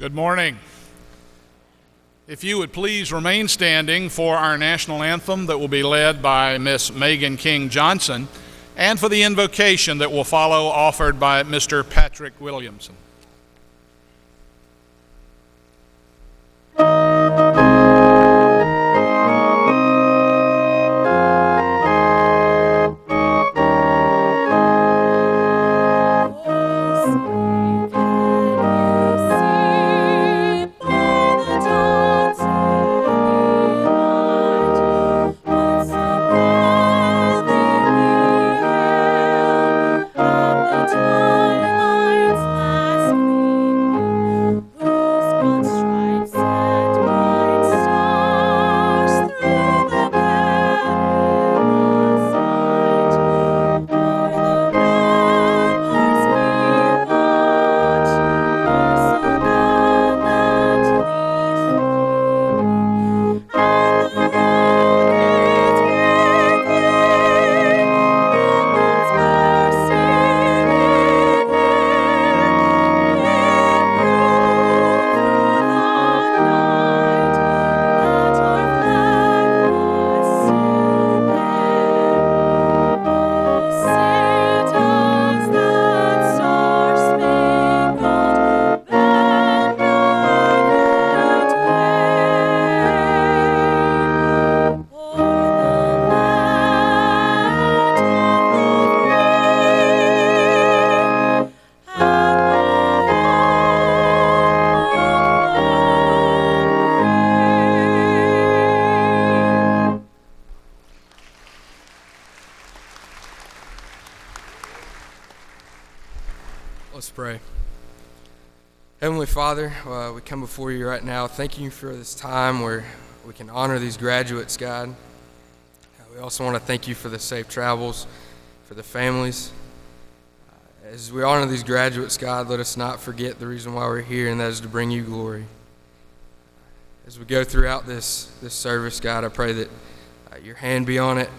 Good morning. If you would please remain standing for our national anthem that will be led by Miss Megan King Johnson, and for the invocation that will follow, offered by Mr. Patrick Williamson. Let's pray. Heavenly Father, we come before you right now, thanking you for this time where we can honor these graduates, God. We also want to thank you for the safe travels, for the families. As we honor these graduates, God, let us not forget the reason why we're here, and that is to bring you glory. As we go throughout this service, God, I pray that your hand be on it,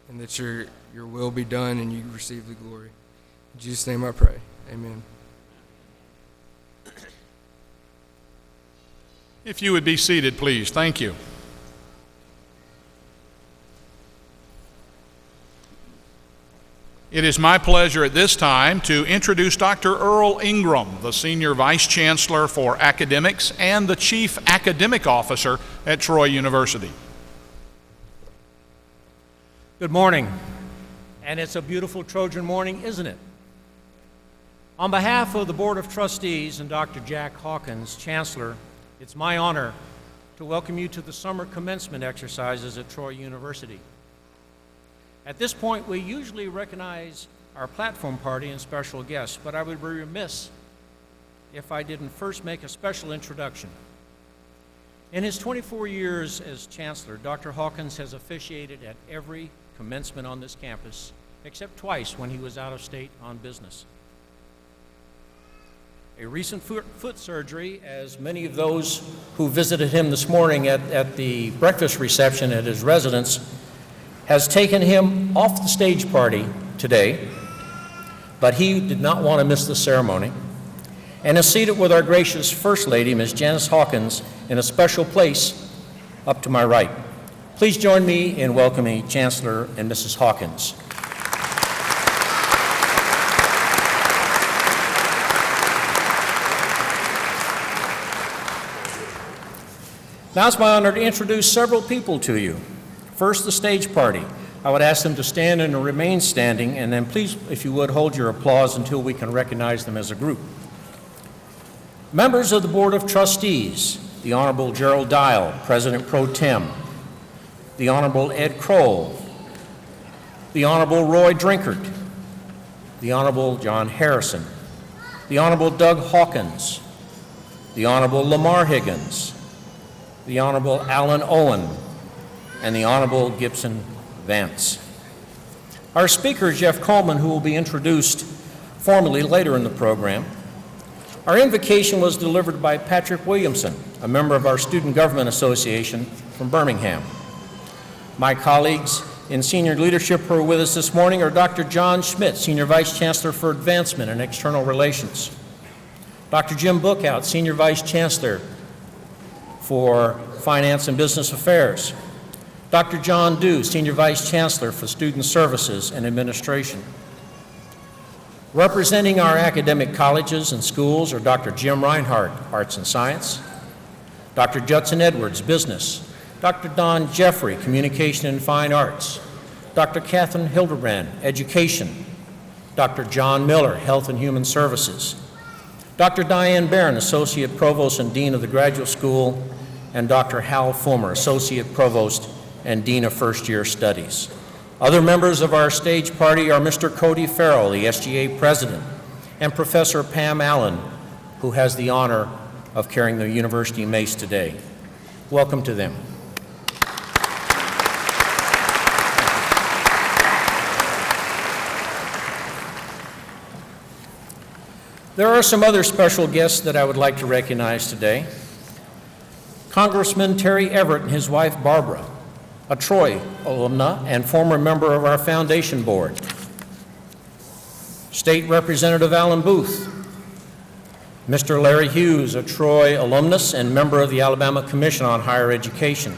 and that your will be done, and you receive the glory. In Jesus' name I pray. Amen. If you would be seated, please. Thank you. It is my pleasure at this time to introduce Dr. Earl Ingram, the Senior Vice Chancellor for Academics and the Chief Academic Officer at Troy University. Good morning, and it's a beautiful Trojan morning, isn't it? On behalf of the Board of Trustees and Dr. Jack Hawkins, Chancellor, it's my honor to welcome you to the summer commencement exercises at Troy University. At this point, we usually recognize our platform party and special guests, but I would be remiss if I didn't first make a special introduction. In his 24 years as Chancellor, Dr. Hawkins has officiated at every commencement on this campus, except twice when he was out of state on business. A recent foot surgery, as many of those who visited him this morning at the breakfast reception at his residence, has taken him off the stage party today, but he did not want to miss the ceremony, and is seated with our gracious First Lady, Ms. Janice Hawkins, in a special place up to my right. Please join me in welcoming Chancellor and Mrs. Hawkins. Now it's my honor to introduce several people to you. First, the stage party. I would ask them to stand and to remain standing, and then please, if you would, hold your applause until we can recognize them as a group. Members of the Board of Trustees, the Honorable Gerald Dial, President Pro Tem, the Honorable Ed Kroll, the Honorable Roy Drinkard, the Honorable John Harrison, the Honorable Doug Hawkins, the Honorable Lamar Higgins, the Honorable Alan Owen, and the Honorable Gibson Vance. Our speaker, Jeff Coleman, who will be introduced formally later in the program. Our invocation was delivered by Patrick Williamson, a member of our Student Government Association from Birmingham. My colleagues in senior leadership who are with us this morning are Dr. John Schmidt, Senior Vice Chancellor for Advancement and External Relations, Dr. Jim Bookout, Senior Vice Chancellor for Finance and Business Affairs. Dr. John Dew, Senior Vice Chancellor for Student Services and Administration. Representing our academic colleges and schools are Dr. Jim Reinhardt, Arts and Science, Dr. Judson Edwards, Business, Dr. Don Jeffrey, Communication and Fine Arts, Dr. Catherine Hildebrand, Education, Dr. John Miller, Health and Human Services, Dr. Diane Barron, Associate Provost and Dean of the Graduate School, and Dr. Hal Fulmer, Associate Provost and Dean of First Year Studies. Other members of our stage party are Mr. Cody Farrell, the SGA President, and Professor Pam Allen, who has the honor of carrying the University Mace today. Welcome to them. There are some other special guests that I would like to recognize today. Congressman Terry Everett and his wife Barbara, a Troy alumna and former member of our foundation board. State Representative Alan Booth, Mr. Larry Hughes, a Troy alumnus and member of the Alabama Commission on Higher Education.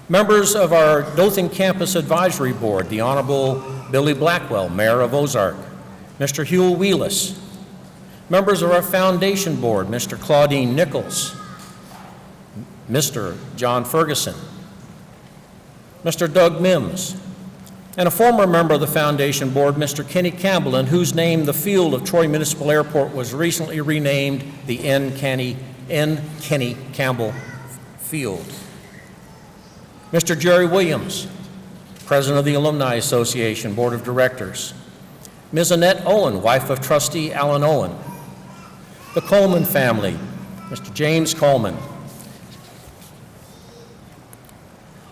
Members of our Dothan Campus Advisory Board, the Honorable Billy Blackwell, Mayor of Ozark, Mr. Huell Wheelis. Members of our foundation board, Mr. Claudine Nichols, Mr. John Ferguson, Mr. Doug Mims, and a former member of the foundation board, Mr. Kenny Campbell, in whose name the field of Troy Municipal Airport was recently renamed the N. Kenny Campbell Field. Mr. Jerry Williams, President of the Alumni Association Board of Directors. Ms. Annette Owen, wife of Trustee Alan Owen. The Coleman family, Mr. James Coleman.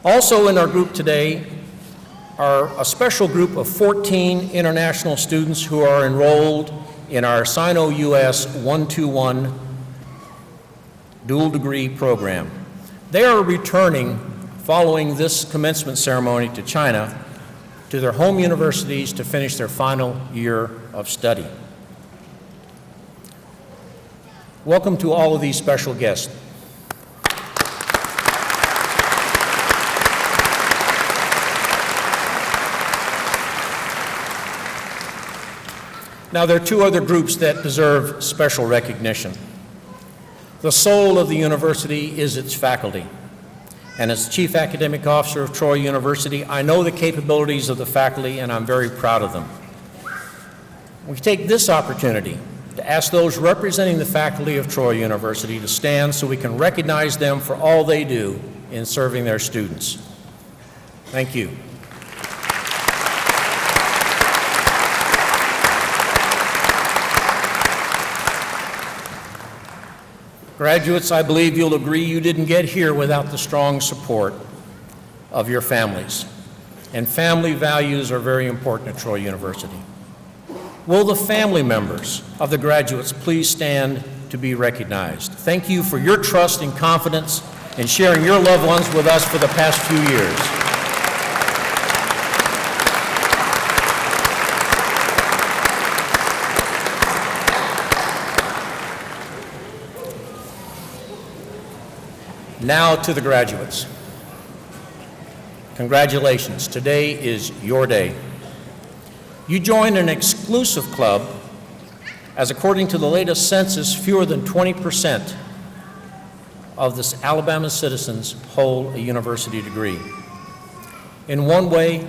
Also in our group today are a special group of 14 international students who are enrolled in our Sino-US 121 dual degree program. They are returning following this commencement ceremony to China to their home universities to finish their final year of study. Welcome to all of these special guests. Now, there are two other groups that deserve special recognition. The soul of the university is its faculty. And as Chief Academic Officer of Troy University, I know the capabilities of the faculty, and I'm very proud of them. We take this opportunity to ask those representing the faculty of Troy University to stand so we can recognize them for all they do in serving their students. Thank you. Graduates, I believe you'll agree you didn't get here without the strong support of your families. And family values are very important at Troy University. Will the family members of the graduates please stand to be recognized? Thank you for your trust and confidence in sharing your loved ones with us for the past few years. Now to the graduates. Congratulations, today is your day. You joined an exclusive club, as according to the latest census, fewer than 20% of the Alabama citizens hold a university degree. In one way,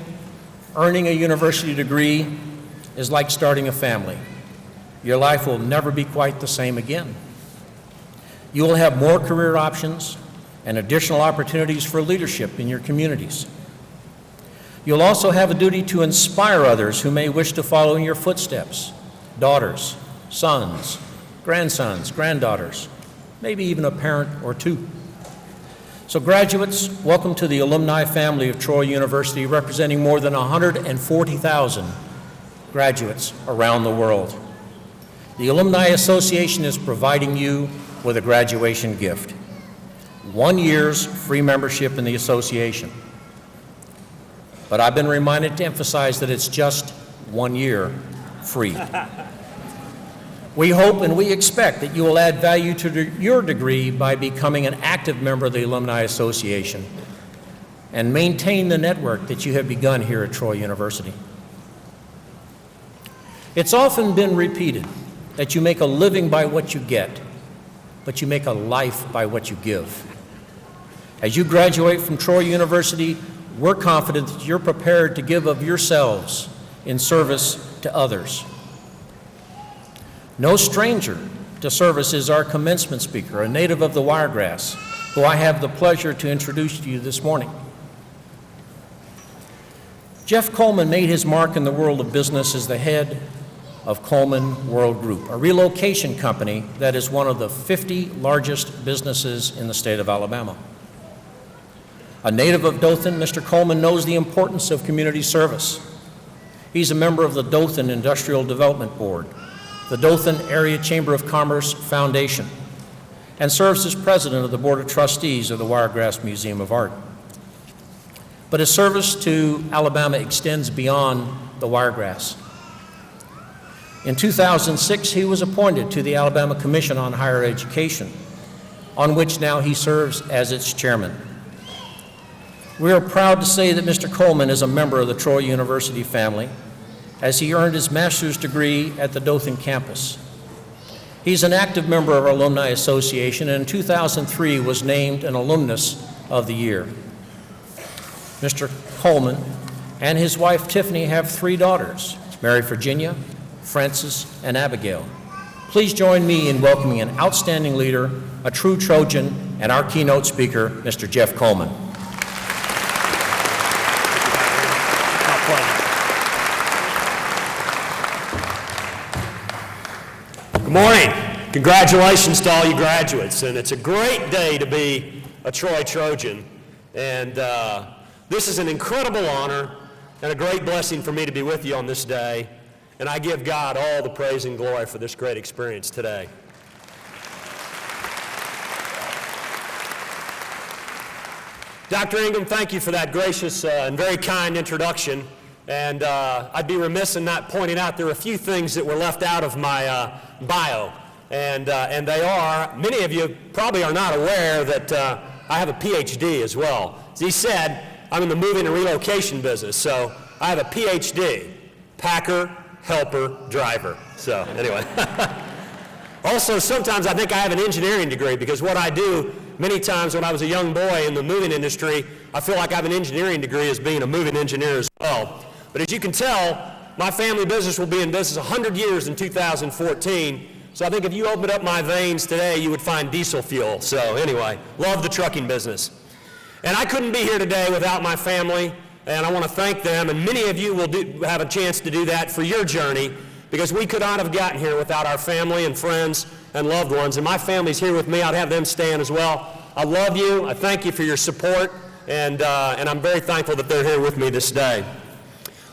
earning a university degree is like starting a family. Your life will never be quite the same again. You will have more career options and additional opportunities for leadership in your communities. You'll also have a duty to inspire others who may wish to follow in your footsteps, daughters, sons, grandsons, granddaughters, maybe even a parent or two. So graduates, welcome to the alumni family of Troy University, representing more than 140,000 graduates around the world. The Alumni Association is providing you with a graduation gift. 1 year's free membership in the association. But I've been reminded to emphasize that it's just 1 year free. We hope and we expect that you will add value to your degree by becoming an active member of the Alumni Association and maintain the network that you have begun here at Troy University. It's often been repeated that you make a living by what you get, but you make a life by what you give. As you graduate from Troy University, we're confident that you're prepared to give of yourselves in service to others. No stranger to service is our commencement speaker, a native of the Wiregrass, who I have the pleasure to introduce to you this morning. Jeff Coleman made his mark in the world of business as the head of Coleman World Group, a relocation company that is one of the 50 largest businesses in the state of Alabama. A native of Dothan, Mr. Coleman knows the importance of community service. He's a member of the Dothan Industrial Development Board, the Dothan Area Chamber of Commerce Foundation, and serves as president of the Board of Trustees of the Wiregrass Museum of Art. But his service to Alabama extends beyond the Wiregrass. In 2006, he was appointed to the Alabama Commission on Higher Education, on which now he serves as its chairman. We are proud to say that Mr. Coleman is a member of the Troy University family, as he earned his master's degree at the Dothan campus. He's an active member of our Alumni Association, and in 2003 was named an Alumnus of the Year. Mr. Coleman and his wife Tiffany have 3 daughters, Mary Virginia, Frances, and Abigail. Please join me in welcoming an outstanding leader, a true Trojan, and our keynote speaker, Mr. Jeff Coleman. Good morning. Congratulations to all you graduates, and it's a great day to be a Troy Trojan. And this is an incredible honor and a great blessing for me to be with you on this day. And I give God all the praise and glory for this great experience today. Dr. Ingham, thank you for that gracious and very kind introduction. And I'd be remiss in not pointing out there are a few things that were left out of my bio. And they are, many of you probably are not aware that I have a PhD as well. As he said, I'm in the moving and relocation business, so I have a PhD, packer, helper, driver. So anyway. Also, sometimes I think I have an engineering degree, because what I do many times when I was a young boy in the moving industry, I feel like I have an engineering degree as being a moving engineer as well. But as you can tell, my family business will be in business 100 years in 2014. So I think if you opened up my veins today, you would find diesel fuel. So anyway, love the trucking business. And I couldn't be here today without my family, and I want to thank them. And many of you will have a chance to do that for your journey, because we could not have gotten here without our family and friends and loved ones. And my family's here with me. I'd have them stand as well. I love you. I thank you for your support, and I'm very thankful that they're here with me this day.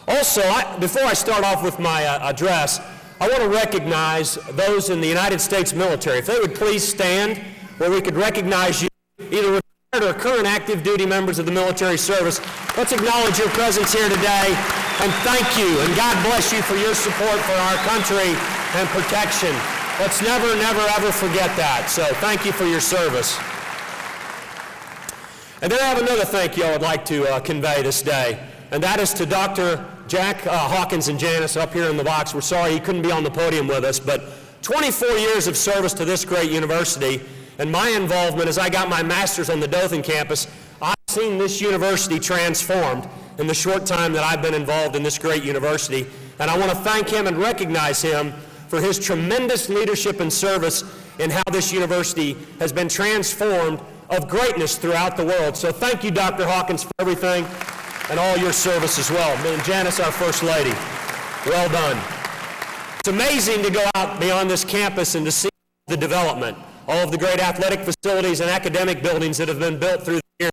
Also, before I start off with my address, I want to recognize those in the United States military. If they would please stand where we could recognize you, either retired or current active duty members of the military service. Let's acknowledge your presence here today, and thank you, and God bless you for your support for our country and protection. Let's never, never, ever forget that. So thank you for your service. And then I have another thank you I would like to convey this day, and that is to Dr. Jack Hawkins and Janice up here in the box. We're sorry he couldn't be on the podium with us, but 24 years of service to this great university, and my involvement as I got my master's on the Dothan campus, I've seen this university transformed in the short time that I've been involved in this great university. And I want to thank him and recognize him for his tremendous leadership and service in how this university has been transformed of greatness throughout the world. So thank you, Dr. Hawkins, for everything and all your service as well. And Janice, our First Lady, well done. It's amazing to go out beyond this campus and to see the development, all of the great athletic facilities and academic buildings that have been built through the years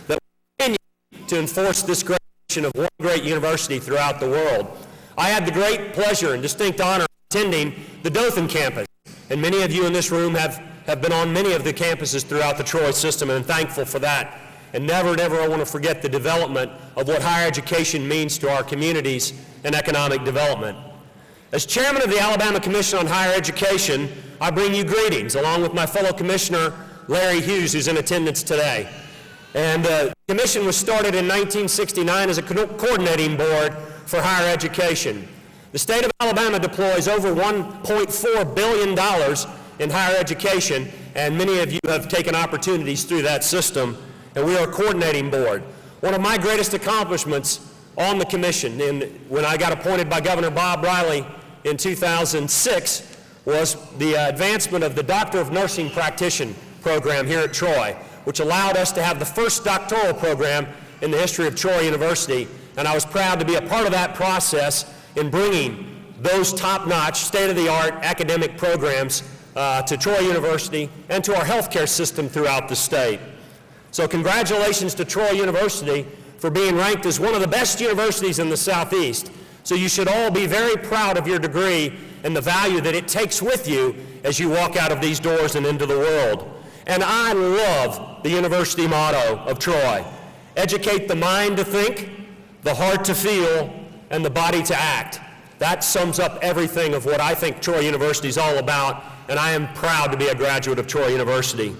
that continue to enforce this great mission of one great university throughout the world. I had the great pleasure and distinct honor of attending the Dothan campus, and many of you in this room have been on many of the campuses throughout the Troy system, and I'm thankful for that. And never, never I want to forget the development of what higher education means to our communities and economic development. As chairman of the Alabama Commission on Higher Education, I bring you greetings, along with my fellow commissioner, Larry Hughes, who's in attendance today. And the commission was started in 1969 as a coordinating board for higher education. The state of Alabama deploys over $1.4 billion in higher education, and many of you have taken opportunities through that system, and we are a coordinating board. One of my greatest accomplishments on the commission, when I got appointed by Governor Bob Riley in 2006, was the advancement of the Doctor of Nursing Practitioner program here at Troy, which allowed us to have the first doctoral program in the history of Troy University, and I was proud to be a part of that process in bringing those top-notch, state-of-the-art academic programs to Troy University and to our healthcare system throughout the state. So congratulations to Troy University for being ranked as one of the best universities in the Southeast. So you should all be very proud of your degree and the value that it takes with you as you walk out of these doors and into the world. And I love the university motto of Troy: educate the mind to think, the heart to feel, and the body to act. That sums up everything of what I think Troy University is all about, and I am proud to be a graduate of Troy University.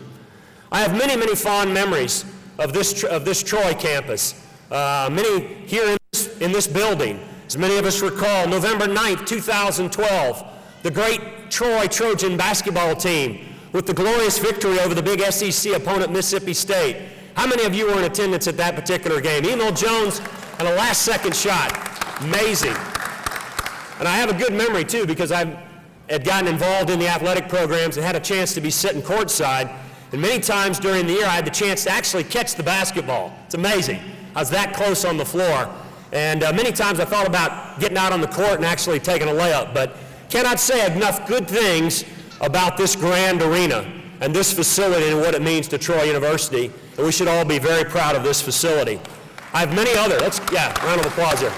I have many, many fond memories of this Troy campus. Many here in this building. As many of us recall, November 9th, 2012, the great Troy Trojan basketball team with the glorious victory over the big SEC opponent, Mississippi State. How many of you were in attendance at that particular game? Emil Jones and a last-second shot. Amazing. And I have a good memory, too, because I had gotten involved in the athletic programs and had a chance to be sitting courtside. And many times during the year, I had the chance to actually catch the basketball. It's amazing. I was that close on the floor. And many times I thought about getting out on the court and actually taking a layup, but cannot say enough good things about this grand arena and this facility and what it means to Troy University. And we should all be very proud of this facility. I have many other, round of applause here.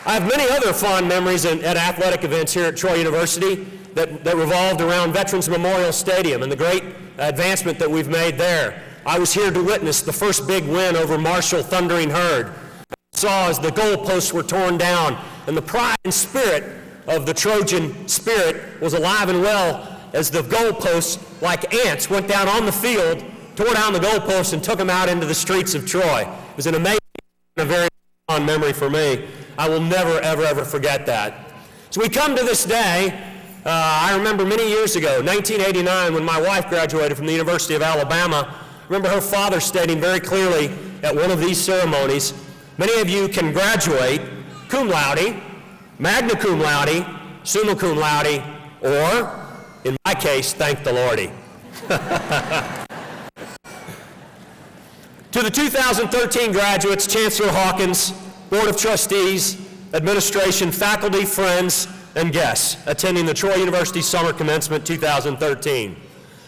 I have many other fond memories at athletic events here at Troy University that revolved around Veterans Memorial Stadium and the great advancement that we've made there. I was here to witness the first big win over Marshall Thundering Herd. I saw as the goalposts were torn down, and the pride and spirit of the Trojan spirit was alive and well as the goalposts, like ants, went down on the field, tore down the goalposts, and took them out into the streets of Troy. It was an amazing and a very fond memory for me. I will never, ever, ever forget that. So we come to this day. I remember many years ago, 1989, when my wife graduated from the University of Alabama. I remember her father stating very clearly at one of these ceremonies, many of you can graduate cum laude, magna cum laude, summa cum laude, or, in my case, thank the Lordy. To the 2013 graduates, Chancellor Hawkins, Board of Trustees, administration, faculty, friends, and guests attending the Troy University Summer Commencement 2013.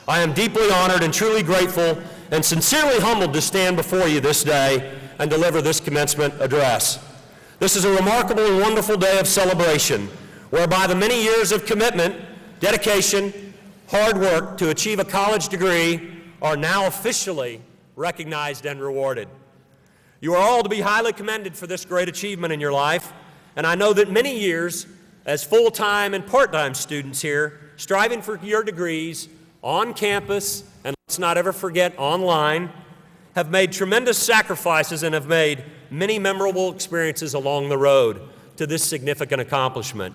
I am deeply honored and truly grateful and sincerely humbled to stand before you this day and deliver this commencement address. This is a remarkable and wonderful day of celebration, whereby the many years of commitment, dedication, hard work to achieve a college degree are now officially recognized and rewarded. You are all to be highly commended for this great achievement in your life, and I know that many years as full-time and part-time students here, striving for your degrees on campus, and let's not ever forget online, have made tremendous sacrifices and have made many memorable experiences along the road to this significant accomplishment.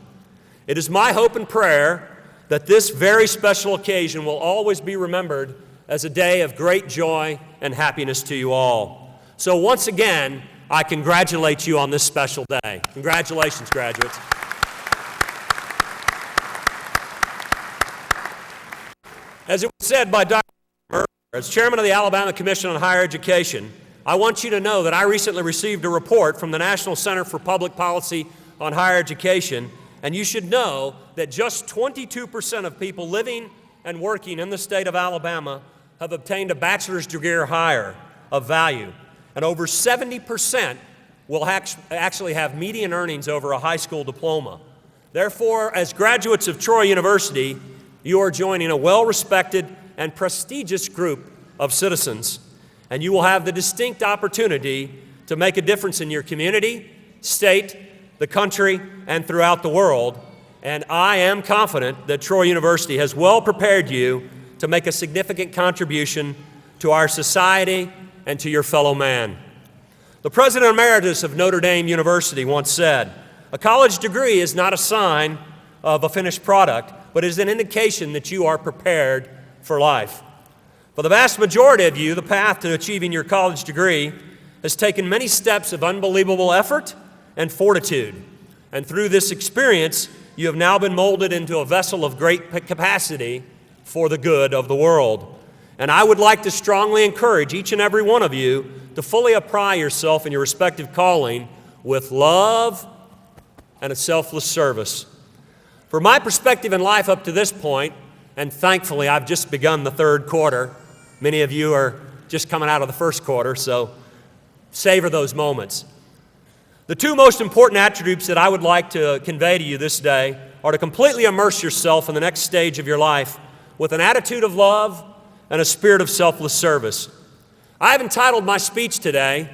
It is my hope and prayer that this very special occasion will always be remembered as a day of great joy and happiness to you all. So once again, I congratulate you on this special day. Congratulations, graduates. As it was said by Dr. Murray, as chairman of the Alabama Commission on Higher Education, I want you to know that I recently received a report from the National Center for Public Policy on Higher Education, and you should know that just 22% of people living and working in the state of Alabama have obtained a bachelor's degree or higher of value, and over 70% will actually have median earnings over a high school diploma. Therefore, as graduates of Troy University, you are joining a well-respected and prestigious group of citizens, and you will have the distinct opportunity to make a difference in your community, state, the country, and throughout the world. And I am confident that Troy University has well prepared you to make a significant contribution to our society and to your fellow man. The President Emeritus of Notre Dame University once said, "A college degree is not a sign of a finished product, but is an indication that you are prepared for life." For the vast majority of you, the path to achieving your college degree has taken many steps of unbelievable effort and fortitude. And through this experience, you have now been molded into a vessel of great capacity for the good of the world. And I would like to strongly encourage each and every one of you to fully apply yourself in your respective calling with love and a selfless service. From my perspective in life up to this point, and thankfully I've just begun the third quarter, many of you are just coming out of the first quarter, so savor those moments. The two most important attributes that I would like to convey to you this day are to completely immerse yourself in the next stage of your life with an attitude of love and a spirit of selfless service. I've entitled my speech today,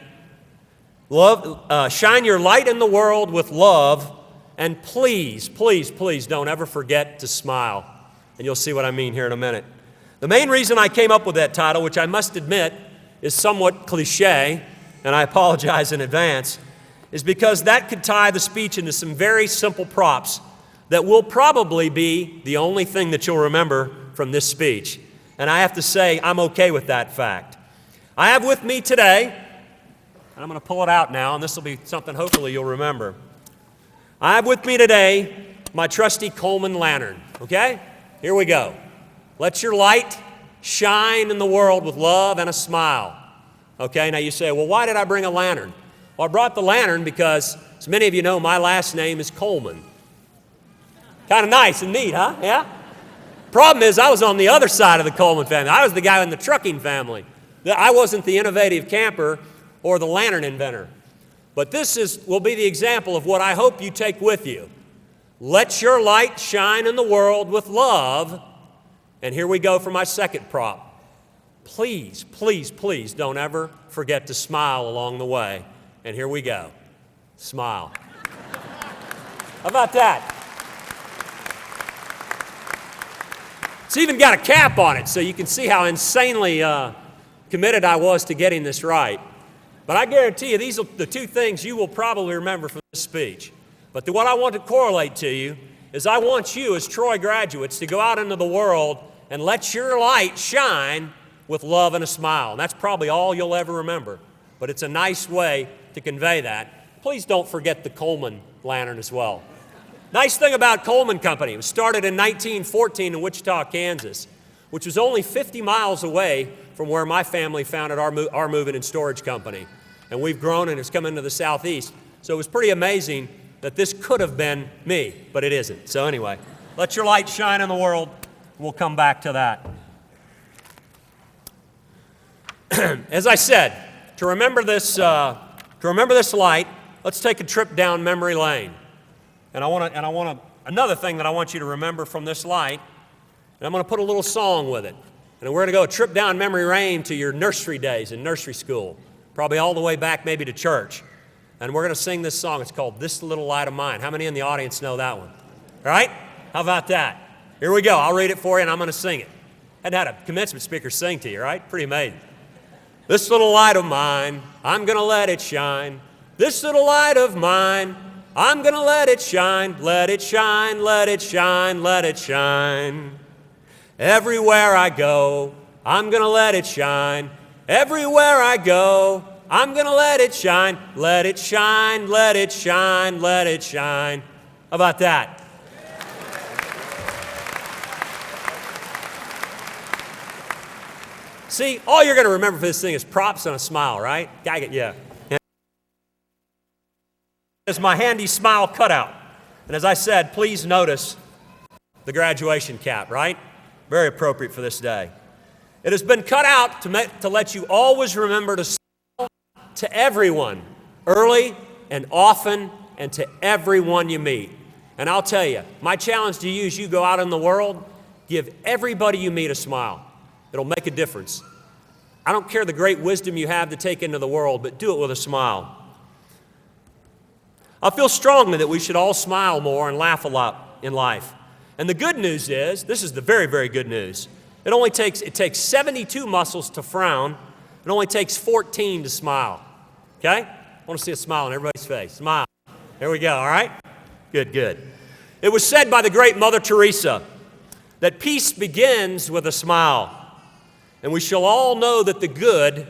Shine Your Light in the World with Love, and please, please, please don't ever forget to smile. And you'll see what I mean here in a minute. The main reason I came up with that title, which I must admit is somewhat cliche, and I apologize in advance, is because that could tie the speech into some very simple props that will probably be the only thing that you'll remember from this speech. And I have to say, I'm okay with that fact. I have with me today, and I'm going to pull it out now, and this will be something hopefully you'll remember. I have with me today my trusty Coleman lantern, okay? Here we go. Let your light shine in the world with love and a smile. Okay, now you say, well, why did I bring a lantern? Well, I brought the lantern because, as many of you know, my last name is Coleman. Kind of nice and neat, huh? Yeah? Problem is, I was on the other side of the Coleman family. I was the guy in the trucking family. I wasn't the innovative camper or the lantern inventor. But this will be the example of what I hope you take with you. Let your light shine in the world with love. And here we go for my second prop. Please, please, please don't ever forget to smile along the way. And here we go. Smile. How about that? It's even got a cap on it, so you can see how insanely committed I was to getting this right. But I guarantee you, these are the two things you will probably remember from this speech. But what I want to correlate to you is I want you as Troy graduates to go out into the world and let your light shine with love and a smile. And that's probably all you'll ever remember. But it's a nice way to convey that. Please don't forget the Coleman lantern as well. Nice thing about Coleman Company, it was started in 1914 in Wichita, Kansas, which was only 50 miles away from where my family founded our moving and storage company. And we've grown and it's come into the southeast. So it was pretty amazing that this could have been me, but it isn't. So anyway, let your light shine in the world. We'll come back to that. As I said, to remember this light, let's take a trip down memory lane. And another thing that I want you to remember from this light, and I'm going to put a little song with it. And we're going to go a trip down memory lane to your nursery days in nursery school, probably all the way back maybe to church. And we're going to sing this song. It's called This Little Light of Mine. How many in the audience know that one? All right? How about that? Here we go. I'll read it for you, and I'm going to sing it. I hadn't had a commencement speaker sing to you, right? Pretty amazing. This little light of mine, I'm going to let it shine. This little light of mine, I'm going to let it shine. Let it shine, let it shine, let it shine. Everywhere I go, I'm going to let it shine. Everywhere I go, I'm going to let it shine. Let it shine, let it shine, let it shine. How about that? See, all you're going to remember for this thing is props and a smile, right? Yeah. It's my handy smile cutout. And as I said, please notice the graduation cap, right? Very appropriate for this day. It has been cut out to let you always remember to smile to everyone, early and often, and to everyone you meet. And I'll tell you, my challenge to you as you go out in the world, give everybody you meet a smile. It'll make a difference. I don't care the great wisdom you have to take into the world, but do it with a smile. I feel strongly that we should all smile more and laugh a lot in life. And the good news is, this is the very, very good news, it takes 72 muscles to frown. It only takes 14 to smile. Okay? I want to see a smile on everybody's face. Smile. There we go, all right? Good, good. It was said by the great Mother Teresa that peace begins with a smile. And we shall all know that the good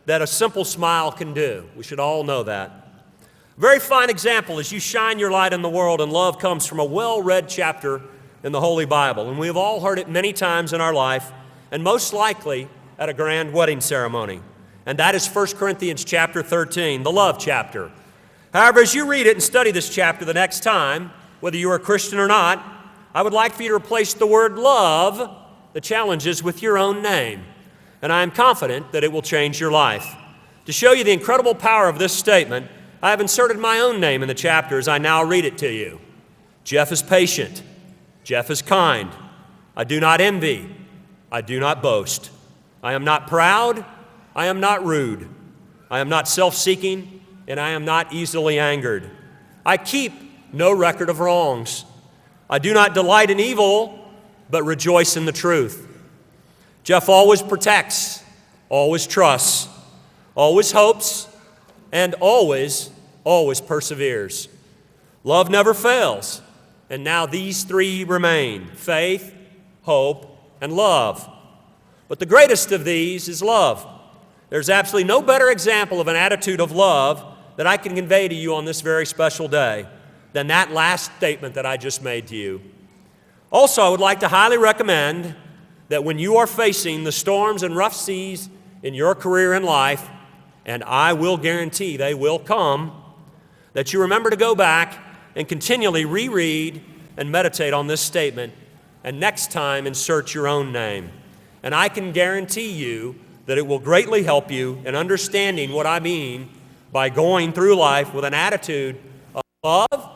that a simple smile can do. We should all know that. A very fine example as you shine your light in the world and love comes from a well-read chapter in the Holy Bible. And we have all heard it many times in our life, and most likely at a grand wedding ceremony. And that is 1 Corinthians chapter 13, the love chapter. However, as you read it and study this chapter the next time, whether you are a Christian or not, I would like for you to replace the word love, the challenges, with your own name. And I am confident that it will change your life. To show you the incredible power of this statement, I have inserted my own name in the chapter as I now read it to you. Jeff is patient. Jeff is kind. I do not envy. I do not boast. I am not proud. I am not rude. I am not self-seeking, and I am not easily angered. I keep no record of wrongs. I do not delight in evil, but rejoice in the truth. Jeff always protects, always trusts, always hopes, and always perseveres. Love never fails, and now these three remain: faith, hope, and love. But the greatest of these is love. There's absolutely no better example of an attitude of love that I can convey to you on this very special day than that last statement that I just made to you. Also, I would like to highly recommend that when you are facing the storms and rough seas in your career and life, and I will guarantee they will come, that you remember to go back and continually reread and meditate on this statement, and next time insert your own name. And I can guarantee you that it will greatly help you in understanding what I mean by going through life with an attitude of love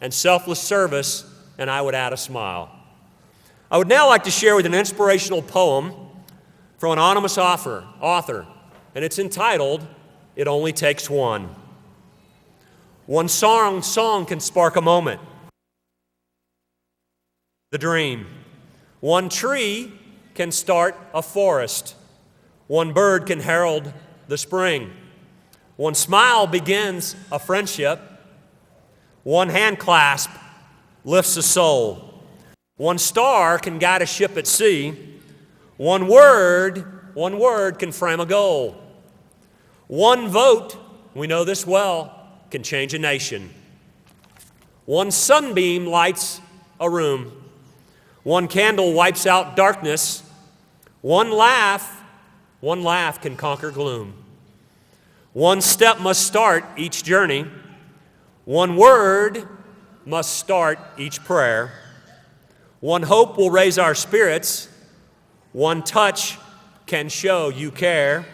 and selfless service, and I would add a smile. I would now like to share with you an inspirational poem from an anonymous author, and it's entitled, It Only Takes One. One song can spark a moment, the dream. One tree can start a forest. One bird can herald the spring. One smile begins a friendship. One hand clasp lifts a soul. One star can guide a ship at sea. One word can frame a goal. One vote, we know this well, can change a nation. One sunbeam lights a room. One candle wipes out darkness. One laugh can conquer gloom. One step must start each journey. One word must start each prayer. One hope will raise our spirits. One touch can show you care.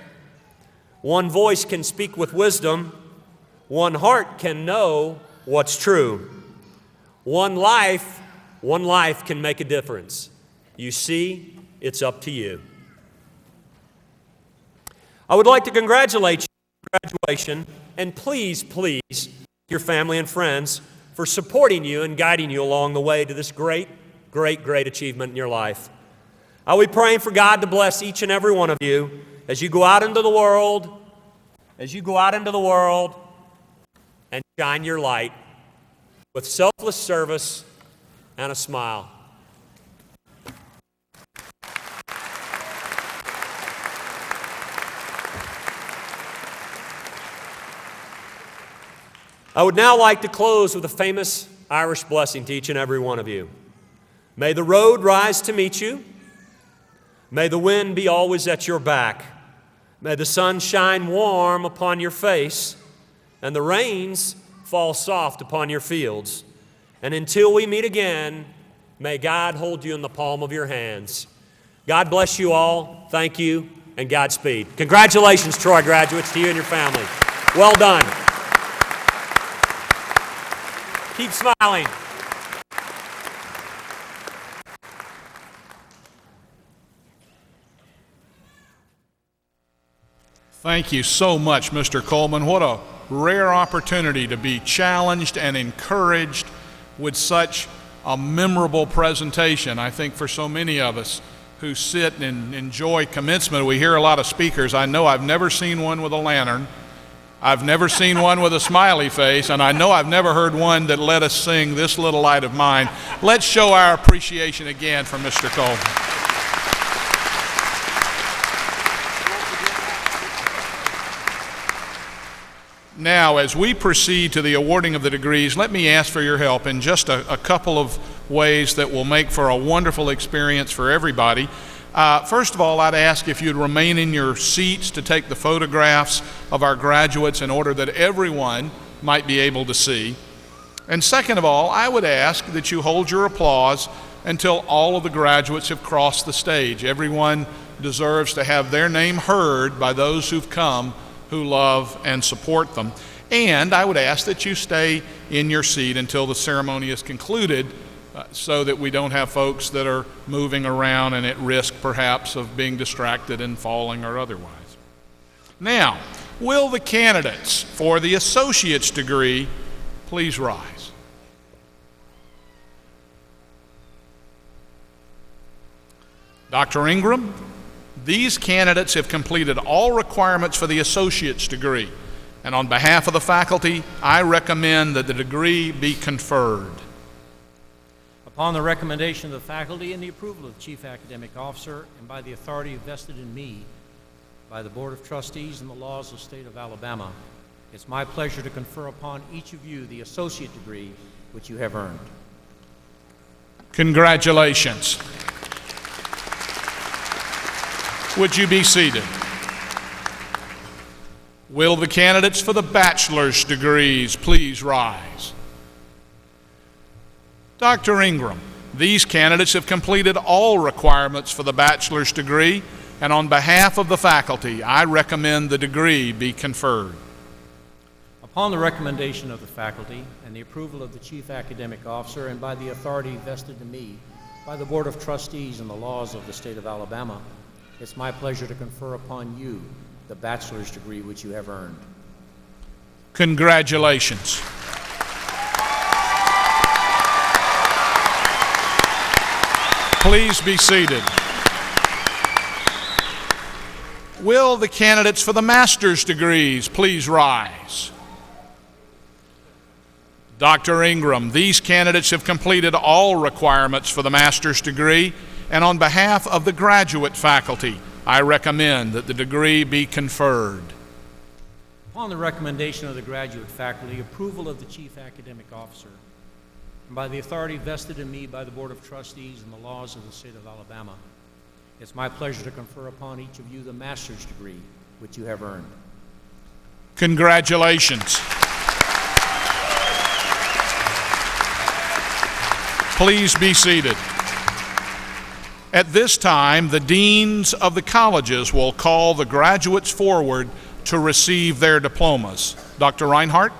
One voice can speak with wisdom. One heart can know what's true. One life can make a difference. You see, it's up to you. I would like to congratulate you on graduation, and please, your family and friends for supporting you and guiding you along the way to this great achievement in your life. I'll be praying for God to bless each and every one of you as you go out into the world, and shine your light with selfless service and a smile. I would now like to close with a famous Irish blessing to each and every one of you. May the road rise to meet you. May the wind be always at your back. May the sun shine warm upon your face, and the rains fall soft upon your fields. And until we meet again, may God hold you in the palm of your hands. God bless you all. Thank you, and Godspeed. Congratulations, Troy graduates, to you and your family. Well done. Keep smiling. Thank you so much, Mr. Coleman. What a rare opportunity to be challenged and encouraged with such a memorable presentation. I think for so many of us who sit and enjoy commencement, we hear a lot of speakers. I know I've never seen one with a lantern. I've never seen one with a smiley face, and I know I've never heard one that let us sing "This Little Light of Mine." Let's show our appreciation again for Mr. Coleman. Now, as we proceed to the awarding of the degrees, let me ask for your help in just a couple of ways that will make for a wonderful experience for everybody. First of all, I'd ask if you'd remain in your seats to take the photographs of our graduates in order that everyone might be able to see. And second of all, I would ask that you hold your applause until all of the graduates have crossed the stage. Everyone deserves to have their name heard by those who've come, who love and support them. And I would ask that you stay in your seat until the ceremony is concluded, so that we don't have folks that are moving around and at risk perhaps of being distracted and falling or otherwise. Now, will the candidates for the associate's degree please rise? Dr. Ingram, these candidates have completed all requirements for the associate's degree, and on behalf of the faculty, I recommend that the degree be conferred. Upon the recommendation of the faculty and the approval of the Chief Academic Officer, and by the authority vested in me by the Board of Trustees and the laws of the state of Alabama, it's my pleasure to confer upon each of you the associate degree which you have earned. Congratulations. Would you be seated? Will the candidates for the bachelor's degrees please rise? Dr. Ingram, these candidates have completed all requirements for the bachelor's degree, and on behalf of the faculty, I recommend the degree be conferred. Upon the recommendation of the faculty and the approval of the Chief Academic Officer, and by the authority vested in me by the Board of Trustees and the laws of the state of Alabama, it's my pleasure to confer upon you the bachelor's degree which you have earned. Congratulations. Please be seated. Will the candidates for the master's degrees please rise? Dr. Ingram, these candidates have completed all requirements for the master's degree, and on behalf of the graduate faculty, I recommend that the degree be conferred. Upon the recommendation of the graduate faculty, approval of the Chief Academic Officer, and by the authority vested in me by the Board of Trustees and the laws of the state of Alabama, it's my pleasure to confer upon each of you the master's degree which you have earned. Congratulations. Please be seated. At this time, the deans of the colleges will call the graduates forward to receive their diplomas. Dr. Reinhardt?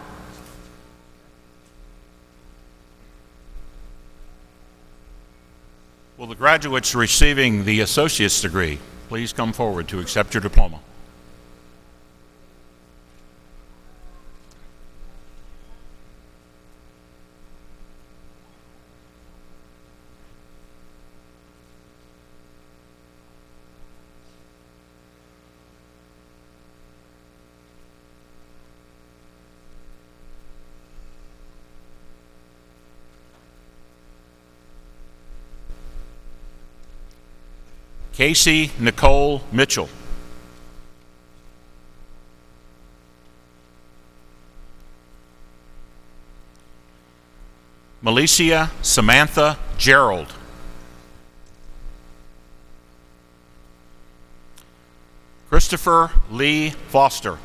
Will the graduates receiving the associate's degree please come forward to accept your diploma? Casey Nicole Mitchell. Malicia Samantha Gerald. Christopher Lee Foster.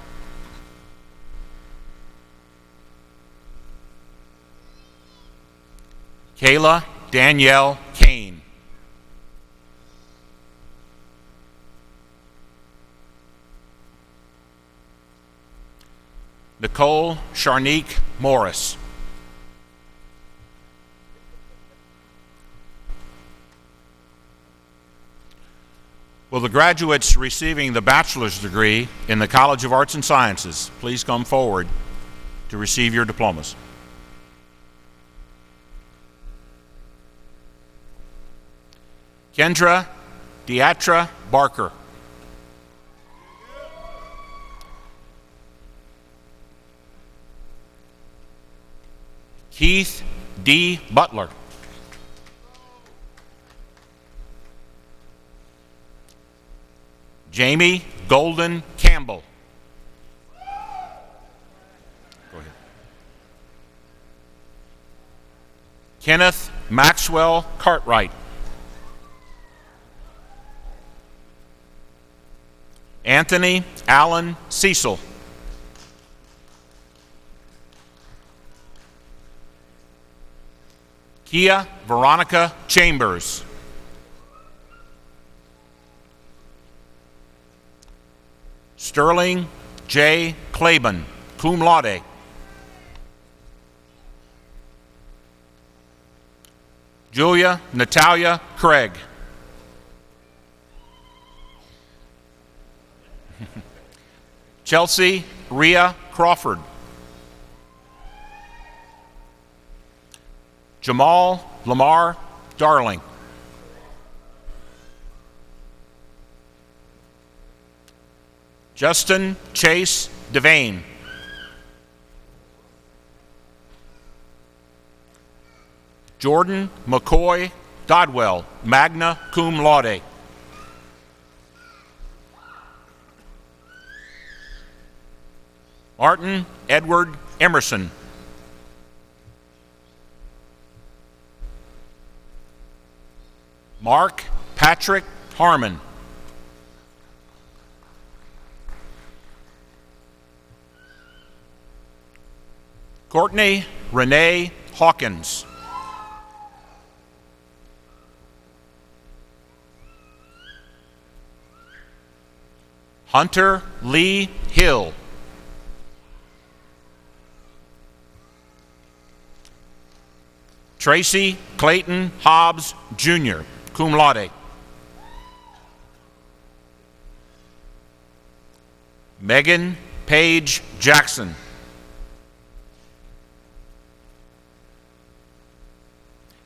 Kayla Danielle Kane. Nicole Sharnique Morris. Will the graduates receiving the bachelor's degree in the College of Arts and Sciences please come forward to receive your diplomas. Kendra Deatra Barker. Keith D. Butler. Jamie Golden Campbell. Go ahead. Kenneth Maxwell Cartwright. Anthony Allen Cecil. Kia Veronica Chambers. Sterling J. Claiborne, cum laude. Julia Natalia Craig. Chelsea Rhea Crawford. Jamal Lamar Darling. Justin Chase Devane. Jordan McCoy Dodwell, magna cum laude. Martin Edward Emerson. Mark Patrick Harmon. Courtney Renee Hawkins. Hunter Lee Hill. Tracy Clayton Hobbs, Jr., cum laude. Megan Page Jackson.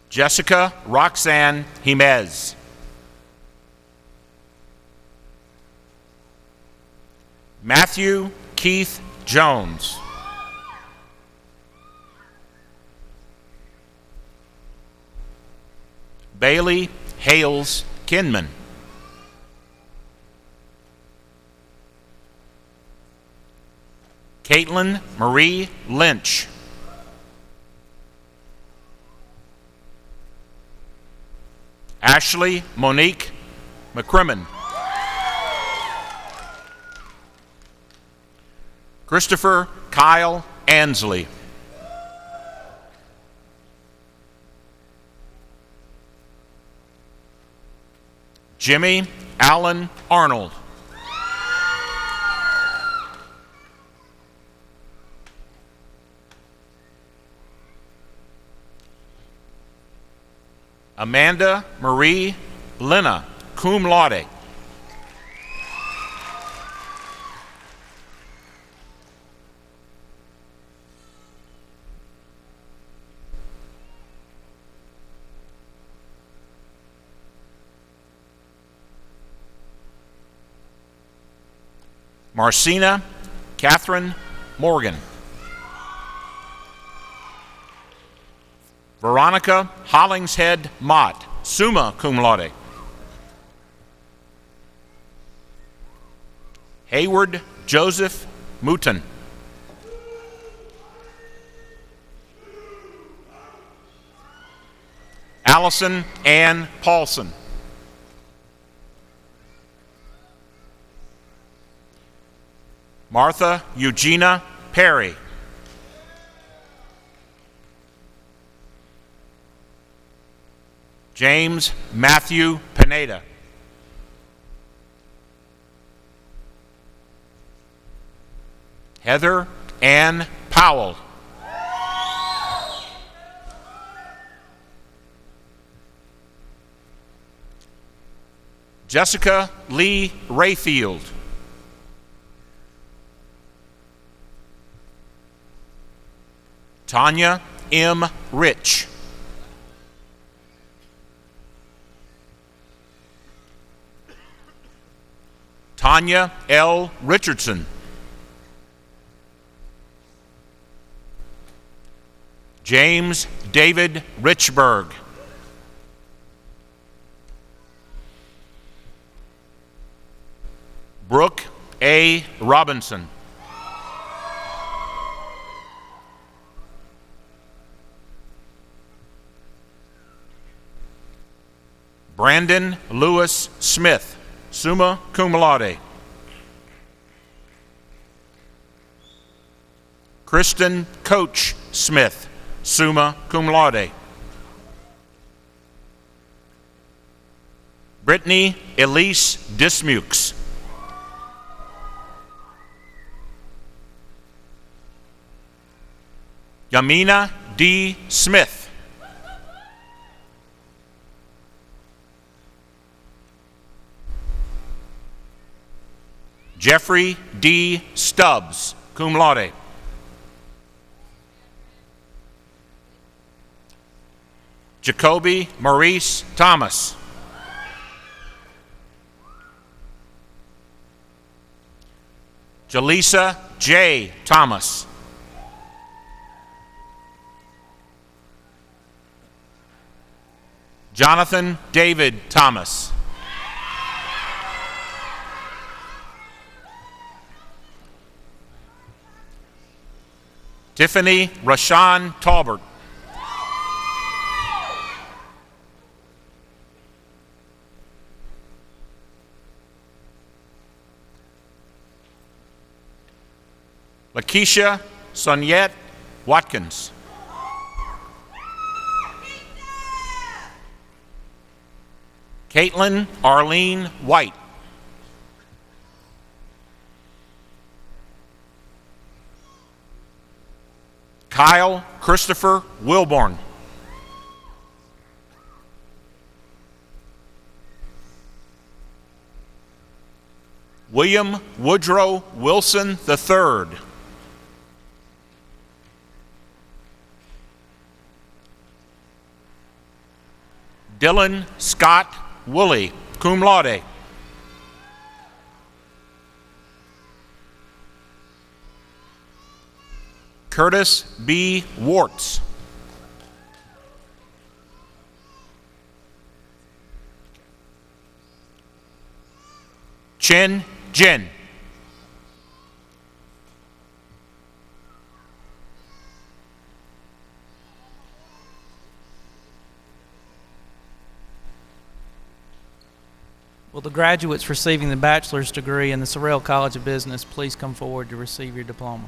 Jessica Roxanne Jimenez. Matthew Keith Jones. Bailey Hales Kinman. Caitlin Marie Lynch. Ashley Monique McCrimmon. Christopher Kyle Ansley. Jimmy Allen Arnold. Amanda Marie Lena, cum laude. Marcina Catherine Morgan. Veronica Hollingshead Mott, summa cum laude. Hayward Joseph Mouton. Allison Ann Paulson. Martha Eugenia Perry. James Matthew Pineda. Heather Ann Powell. Jessica Lee Rayfield. Tanya M. Rich. Tanya L. Richardson. James David Richburg. Brooke A. Robinson. Brandon Lewis Smith, summa cum laude. Kristen Coach Smith, summa cum laude. Brittany Elise Dismukes. Yamina D. Smith. Jeffrey D. Stubbs, cum laude. Jacoby Maurice Thomas. Jaleesa J. Thomas. Jonathan David Thomas. Tiffany Rashawn Talbert. Lakeisha Soniette Watkins. Caitlin Arlene White. Kyle Christopher Wilborn. William Woodrow Wilson III. Dylan Scott Woolley, cum laude. Curtis B. Warts. Chen Jin. Will the graduates receiving the bachelor's degree in the Sorrell College of Business please come forward to receive your diploma?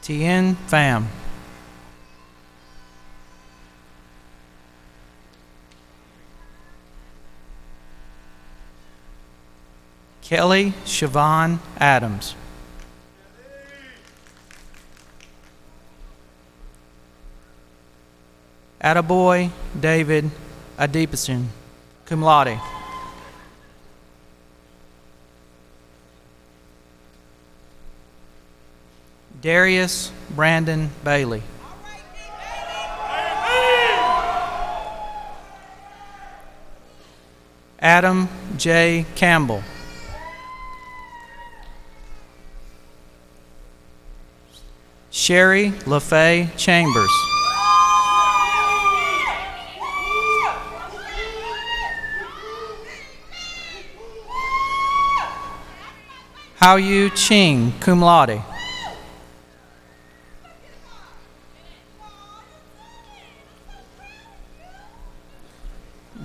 Tien Pham. Kelly Siobhan Adams. Attaboy David Adepasun, cum laude. Darius Brandon Bailey. Adam J. Campbell. Sherry LaFay Chambers. Hao Yu Ching, cum laude.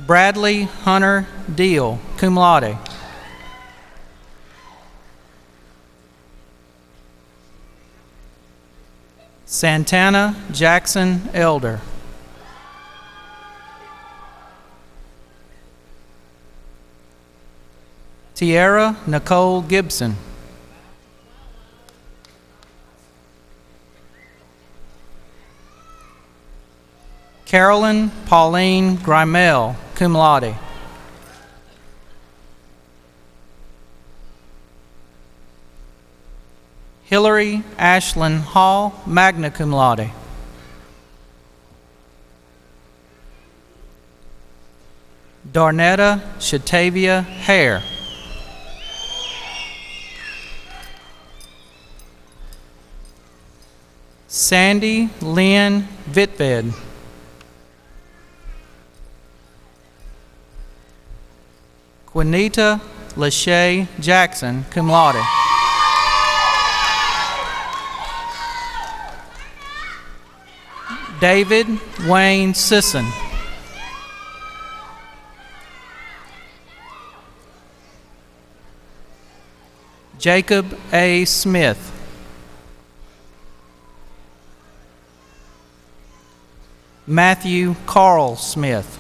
Bradley Hunter Deal, cum laude. Santana Jackson Elder. Tierra Nicole Gibson. Carolyn Pauline Grimel, cum laude. Hillary Ashlyn Hall, magna cum laude. Darnetta Shatavia Hare. Sandy Lynn Vitved. Quinita Lachey Jackson, cum laude. David Wayne Sisson. Jacob A. Smith. Matthew Carl Smith.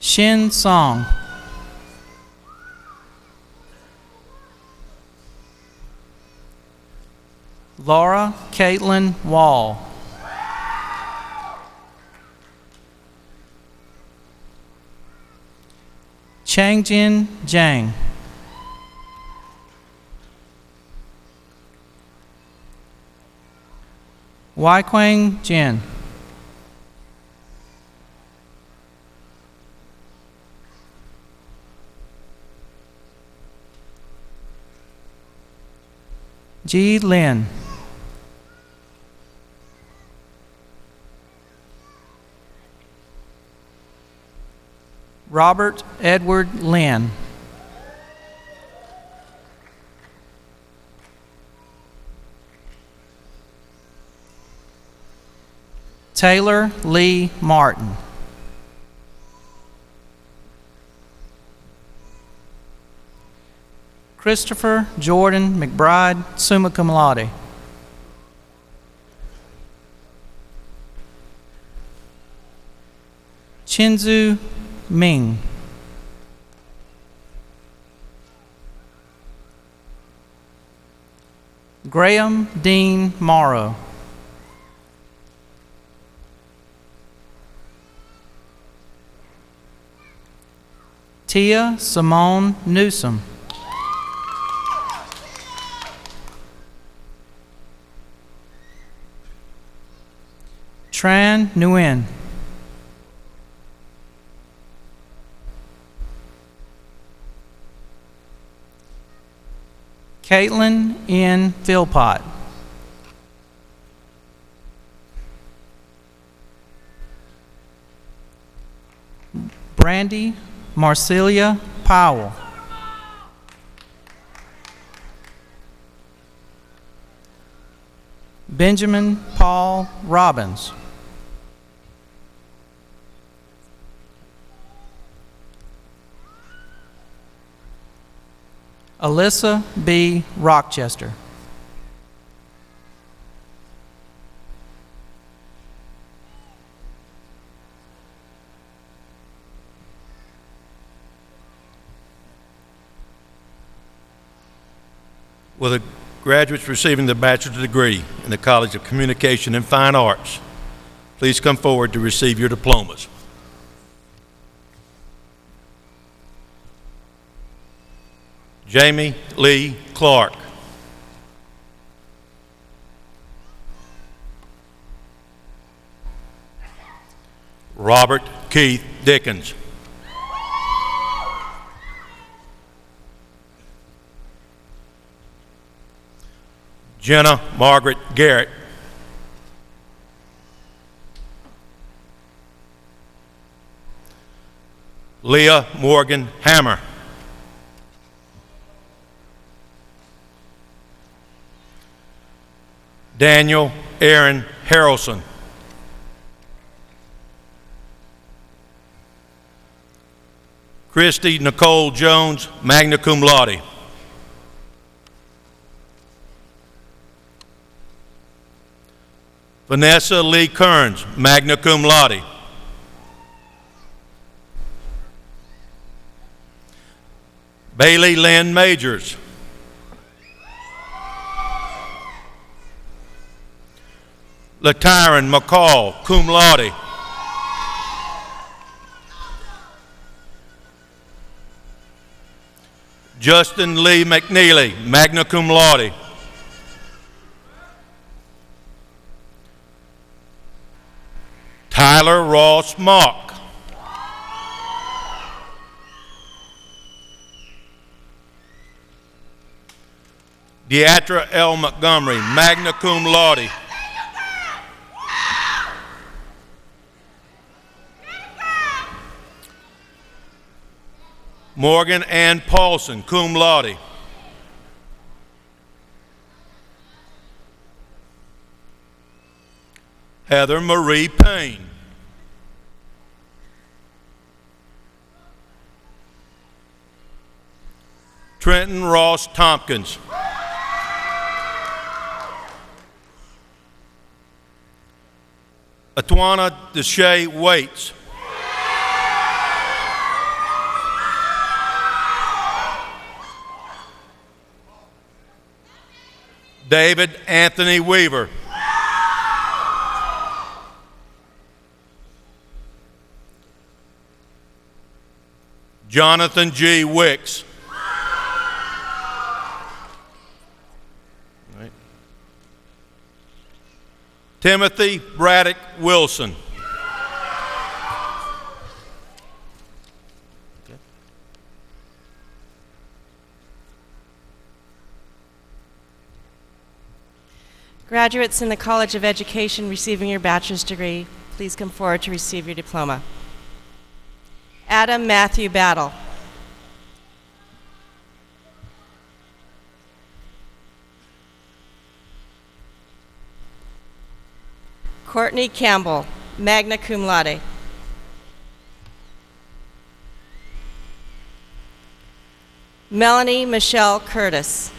Shin Song. Laura Caitlin Wall. Changjin Zhang. Waikwang Jin. Ji Lin. Robert Edward Lynn. Taylor Lee Martin. Christopher Jordan McBride, summa cum laude. Chinzu Ming. Graham Dean Morrow. Tia Simone Newsom. Tran Nguyen. Caitlin N. Philpott. Brandy Marcelia Powell. Benjamin Paul Robbins. Alyssa B. Rochester. Will the graduates receiving the bachelor's degree in the College of Communication and Fine Arts please come forward to receive your diplomas? Jamie Lee Clark. Robert Keith Dickens. Jenna Margaret Garrett. Leah Morgan Hammer. Daniel Aaron Harrelson. Christy Nicole Jones, magna cum laude. Vanessa Lee Kearns, magna cum laude. Bailey Lynn Majors. LaTyron McCall, cum laude. Justin Lee McNeely, magna cum laude. Tyler Ross Mock. Deatra L. Montgomery, magna cum laude. Morgan Ann Paulson, cum laude. Heather Marie Payne. Trenton Ross Tompkins. Atwana Deshae Waits. David Anthony Weaver. Jonathan G. Wicks. Right. Timothy Braddock Wilson. Graduates in the College of Education receiving your bachelor's degree, please come forward to receive your diploma. Adam Matthew Battle. Courtney Campbell, magna cum laude. Melanie Michelle Curtis.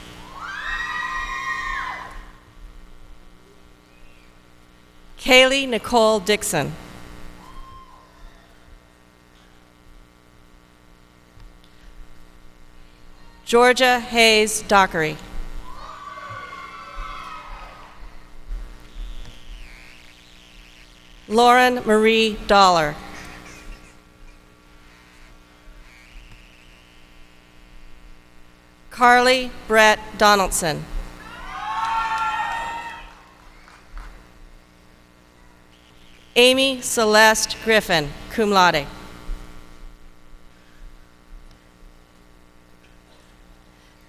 Kaylee Nicole Dixon. Georgia Hayes Dockery. Lauren Marie Dollar. Carly Brett Donaldson. Amy Celeste Griffin, cum laude.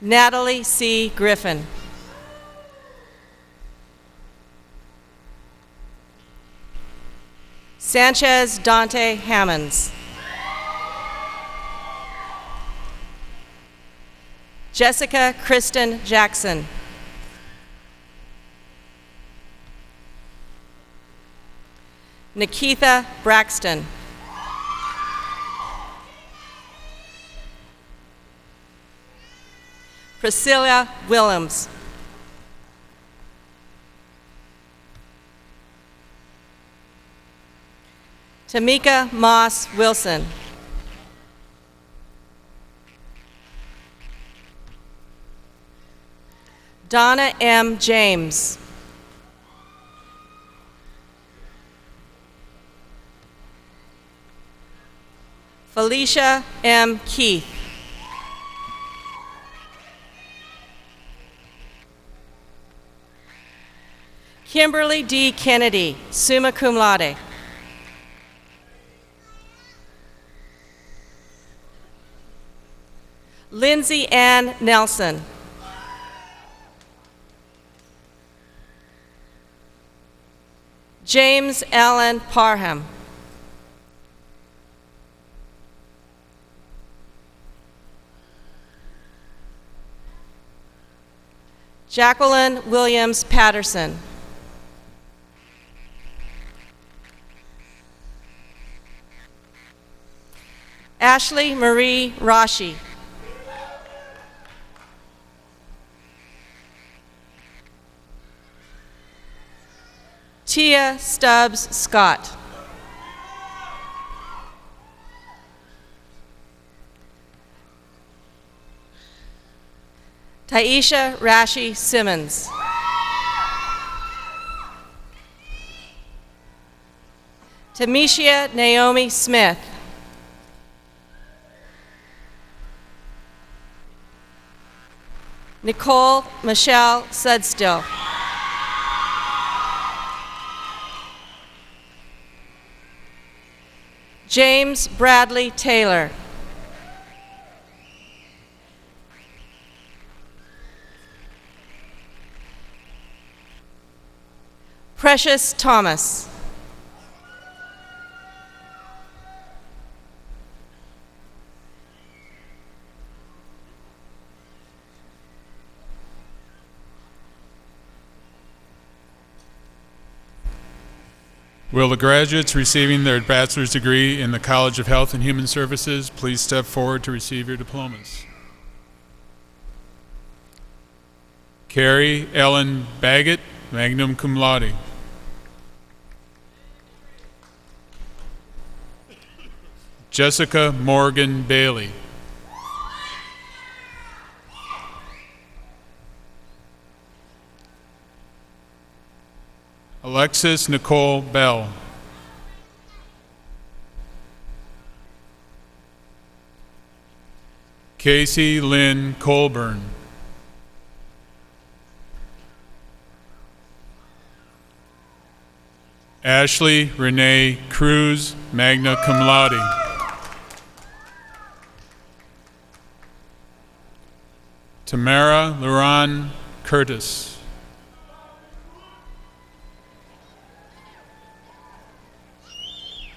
Natalie C. Griffin. Sanchez Dante Hammonds. Jessica Kristen Jackson. Nikitha Braxton. Priscilla Willems. Tamika Moss Wilson. Donna M. James. Felicia M. Keith. Kimberly D. Kennedy, summa cum laude. Lindsay Ann Nelson. James Allen Parham. Jacqueline Williams Patterson. Ashley Marie Rashi. Tia Stubbs Scott. Taisha Rashi Simmons. Tamisha Naomi Smith. Nicole Michelle Sudstill. James Bradley Taylor. Precious Thomas. Will the graduates receiving their bachelor's degree in the College of Health and Human Services please step forward to receive your diplomas? Carrie Ellen Baggett, magna cum laude. Jessica Morgan Bailey. Alexis Nicole Bell. Casey Lynn Colburn. Ashley Renee Cruz, magna cum laude. Tamara Luran Curtis.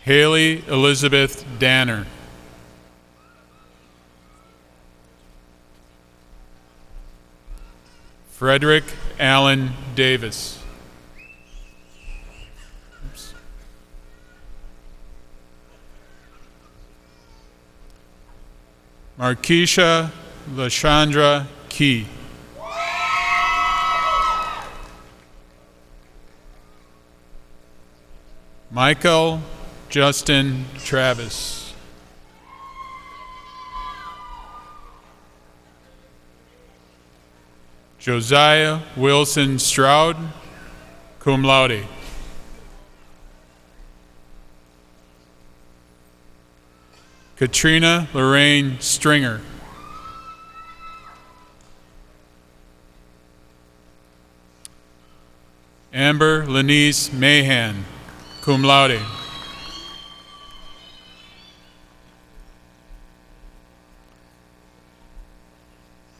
Haley Elizabeth Danner. Frederick Allen Davis. Oops. Markeisha Lashandra Key. Michael Justin Travis. Josiah Wilson Stroud, cum laude. Katrina Lorraine Stringer. Amber Lenice Mahan, cum laude.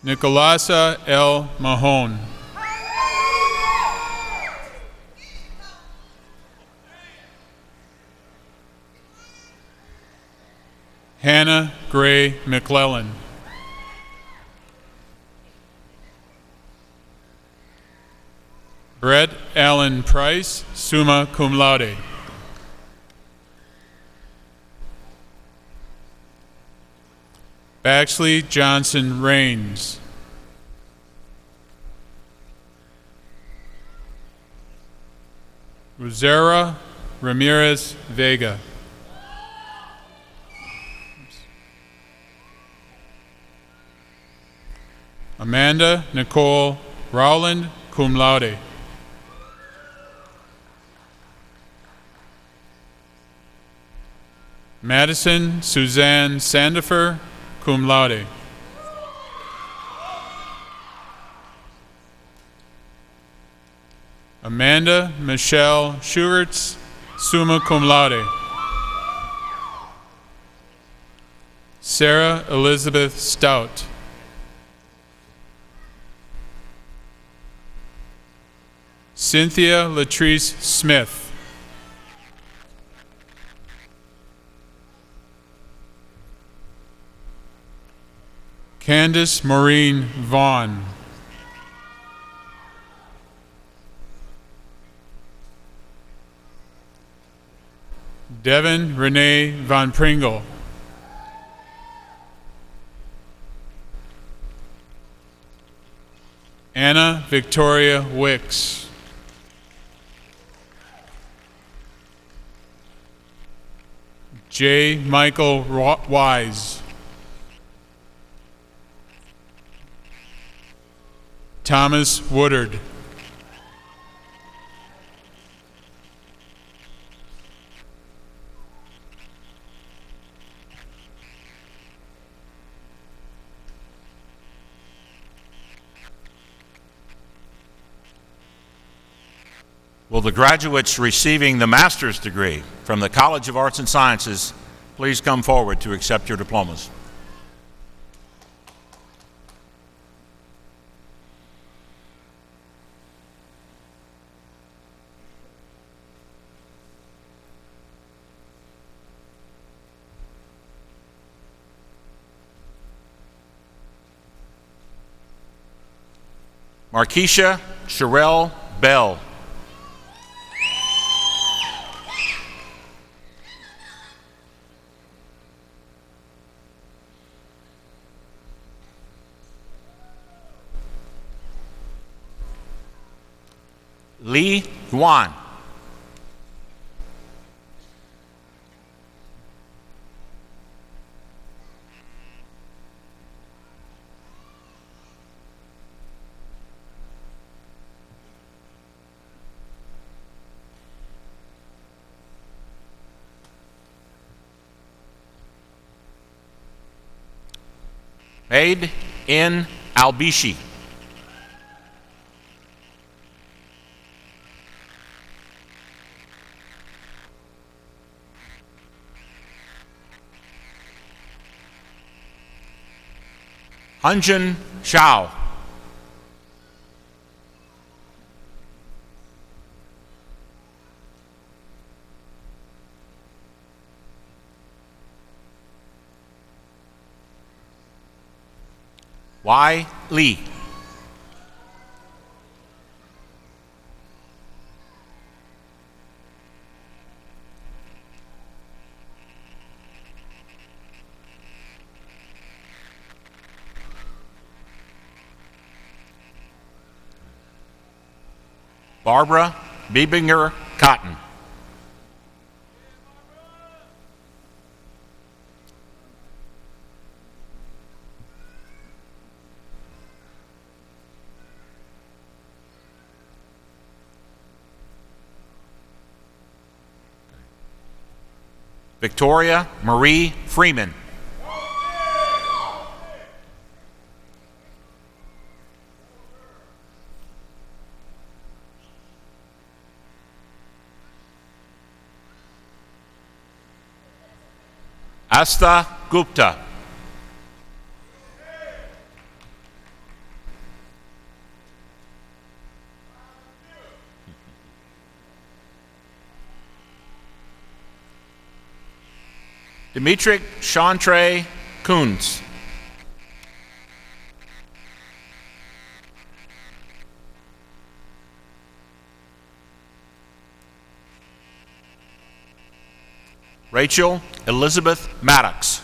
Nicolasa L. Mahone. Hannah Gray McClellan. Brett Allen Price, summa cum laude. Baxley Johnson Rains. Rosera Ramirez Vega. Amanda Nicole Rowland, cum laude. Madison Suzanne Sandifer, cum laude. Amanda Michelle Schuertz, summa cum laude. Sarah Elizabeth Stout. Cynthia Latrice Smith. Candace Maureen Vaughn. Devin Renee Von Pringle. Anna Victoria Wicks. J. Michael Wise. Thomas Woodard. Will the graduates receiving the master's degree from the College of Arts and Sciences please come forward to accept your diplomas? Markeisha Sherelle Bell. Lee Yuan. Aid in Albishi. Hunjin Shao. Y. Lee. Barbara Biebinger Cotton. Victoria Marie Freeman. Asta Gupta. Dimitri Chantre Kunz. Rachel Elizabeth Maddox.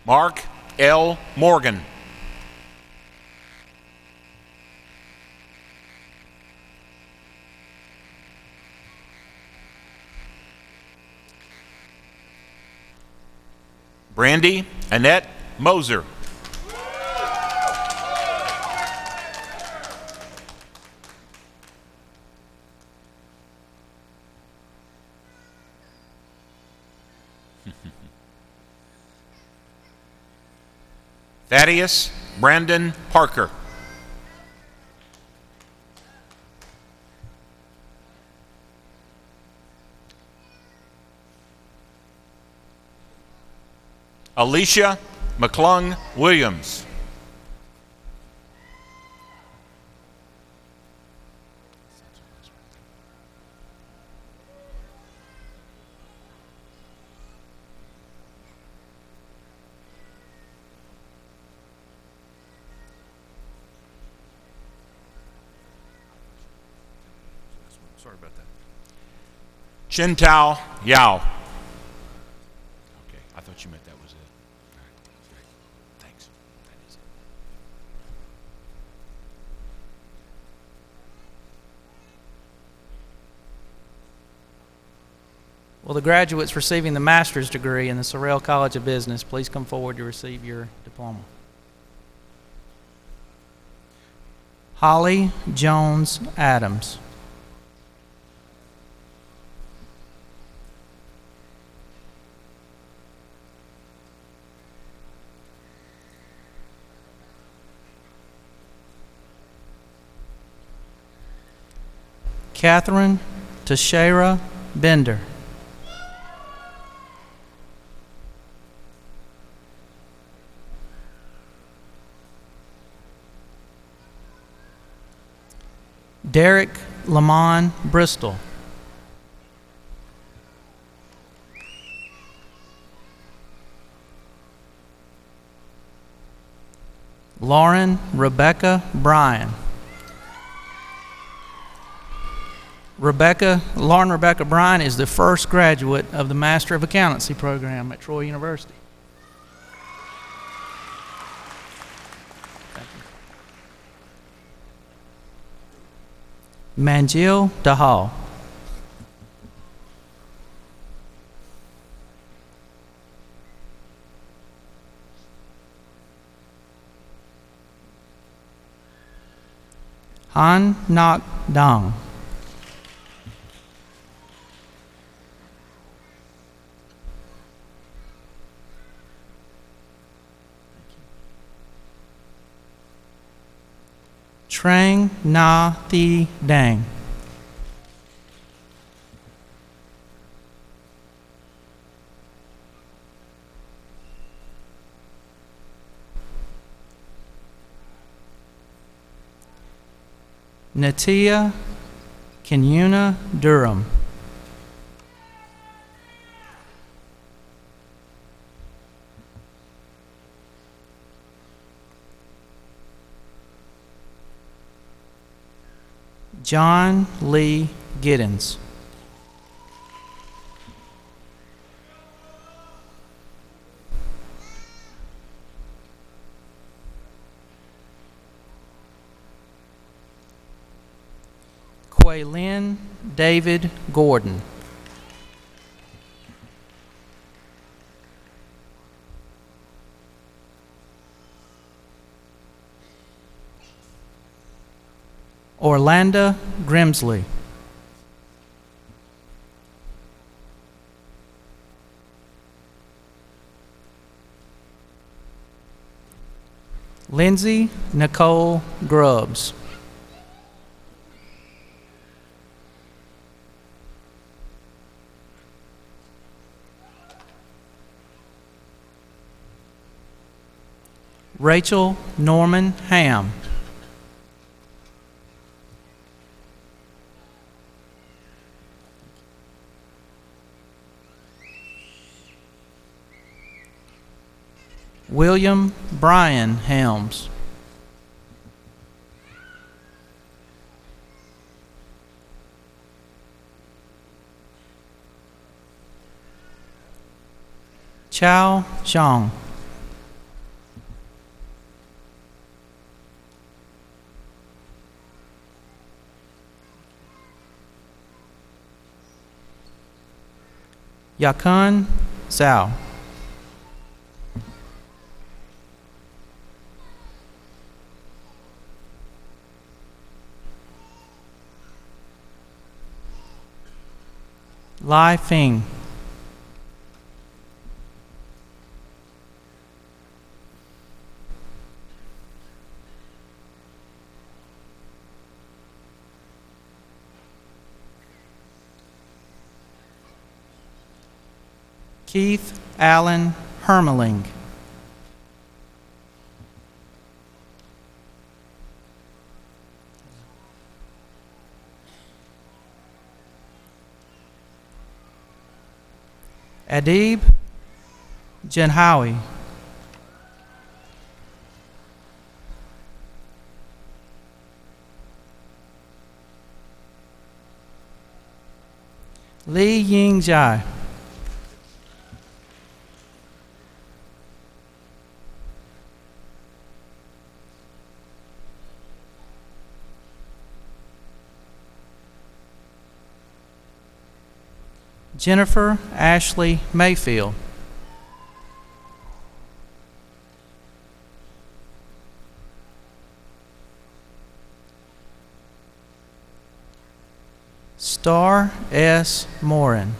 Mark L. Morgan. Brandy Annette Moser. Thaddeus Brandon Parker. Alicia McClung Williams. Sorry about that. Chintao Yao. Okay, I thought you meant that was it. All right, great. Thanks. That is it. Will the graduates receiving the master's degree in the Sorrell College of Business please come forward to receive your diploma? Holly Jones Adams. Catherine Teixeira Bender. Derek Lamont Bristol. Lauren Rebecca Bryan. Lauren Rebecca Bryan is the first graduate of the Master of Accountancy program at Troy University. Manjil Dahal. Han Nak Dang. Trang Na Thi Dang. Natia Kenyuna Durham. John Lee Giddens. Quaylin David Gordon. Orlando Grimsley. Lindsay Nicole Grubbs. Rachel Norman Ham. William Brian Helms. Chao Zhang. Yakun Zhao. Lai Feng. Keith Allen Hermeling. Adib Janhawi. Li Ying Jai. Jennifer Ashley Mayfield. Star S. Morin.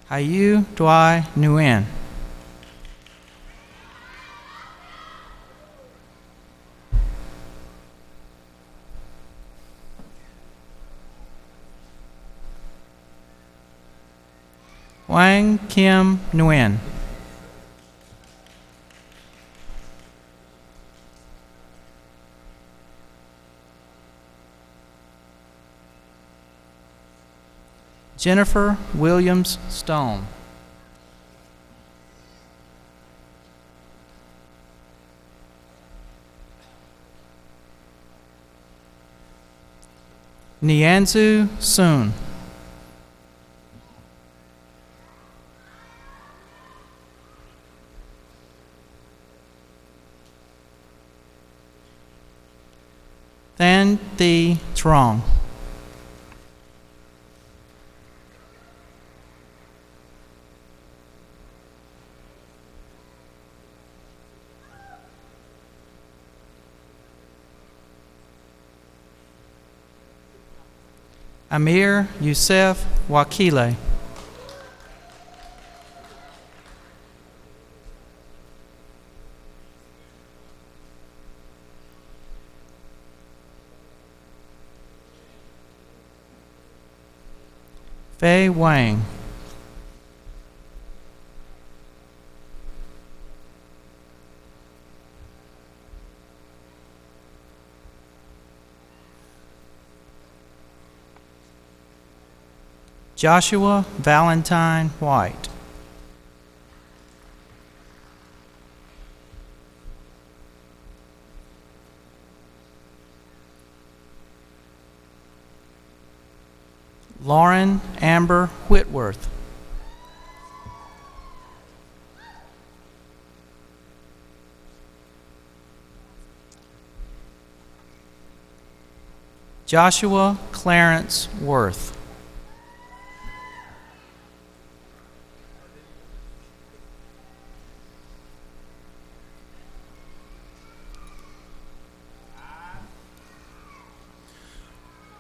Hayu Dwai Nguyen. Wang Kim Nguyen. Jennifer Williams Stone. Nianzu Soon. Than Thi Trong. Amir Youssef Wakile. Fei Wang. Joshua Valentine White. Lauren Amber Whitworth. Joshua Clarence Worth.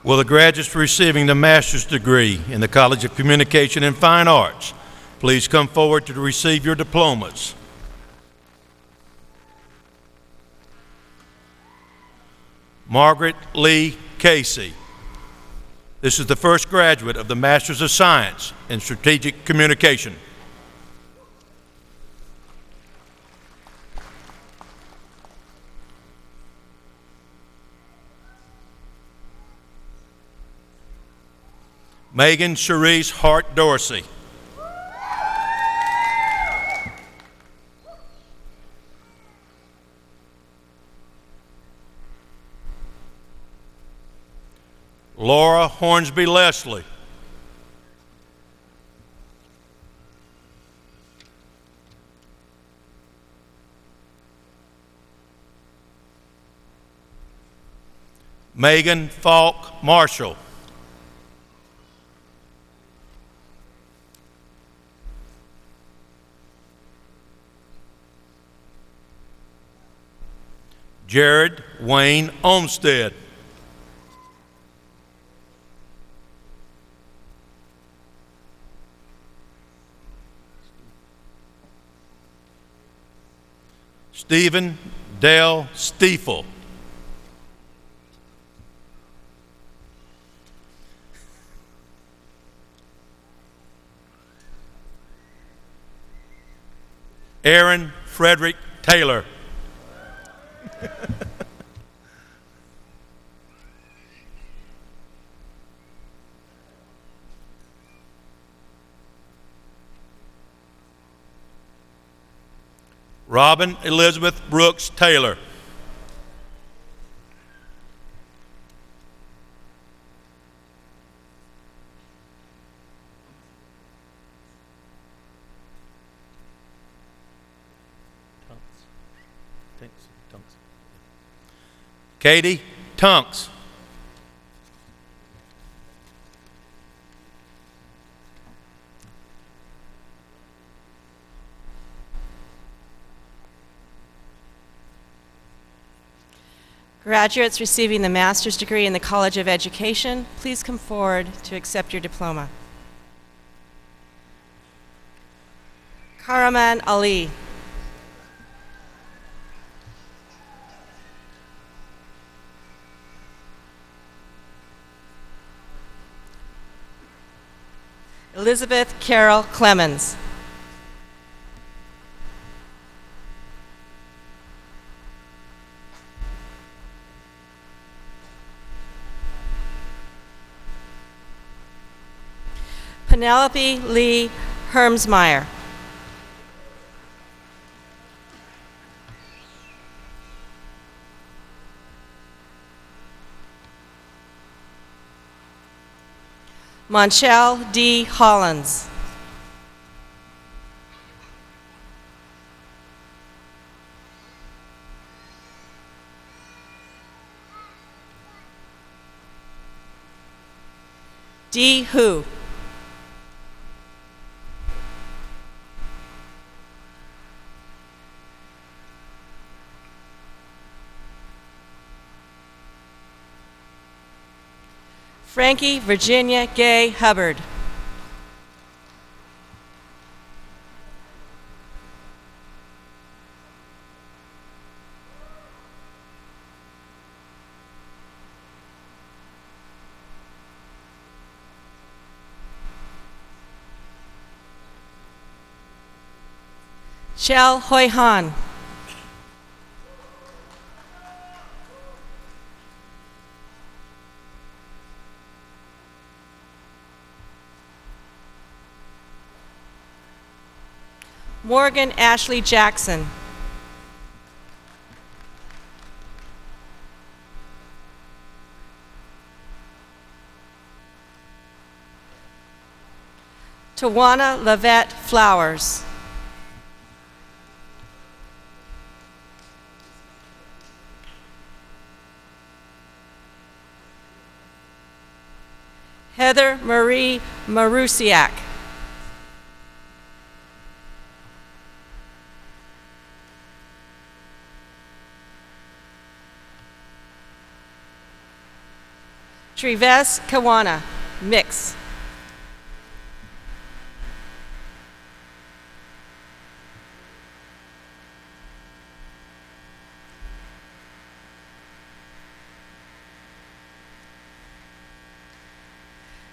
Will the graduates receiving the master's degree in the College of Communication and Fine Arts please come forward to receive your diplomas? Margaret Lee Casey. This is the first graduate of the Master's of Science in Strategic Communication. Megan Cherise Hart Dorsey. Laura Hornsby Leslie. Megan Falk Marshall. Jared Wayne Olmstead. Stephen Dale Stiefel. Aaron Frederick Taylor. Robin Elizabeth Brooks Taylor. Katie Tunks. Graduates receiving the master's degree in the College of Education, please come forward to accept your diploma. Karaman Ali. Elizabeth Carol Clemens. Penelope Lee Hermsmeyer. Monchelle D. Hollins. D. Hu. Frankie Virginia Gay Hubbard. Shell Hoi Han. Morgan Ashley Jackson. Tawana Lavette Flowers. Heather Marie Marusiak. Trives Kawana, mix.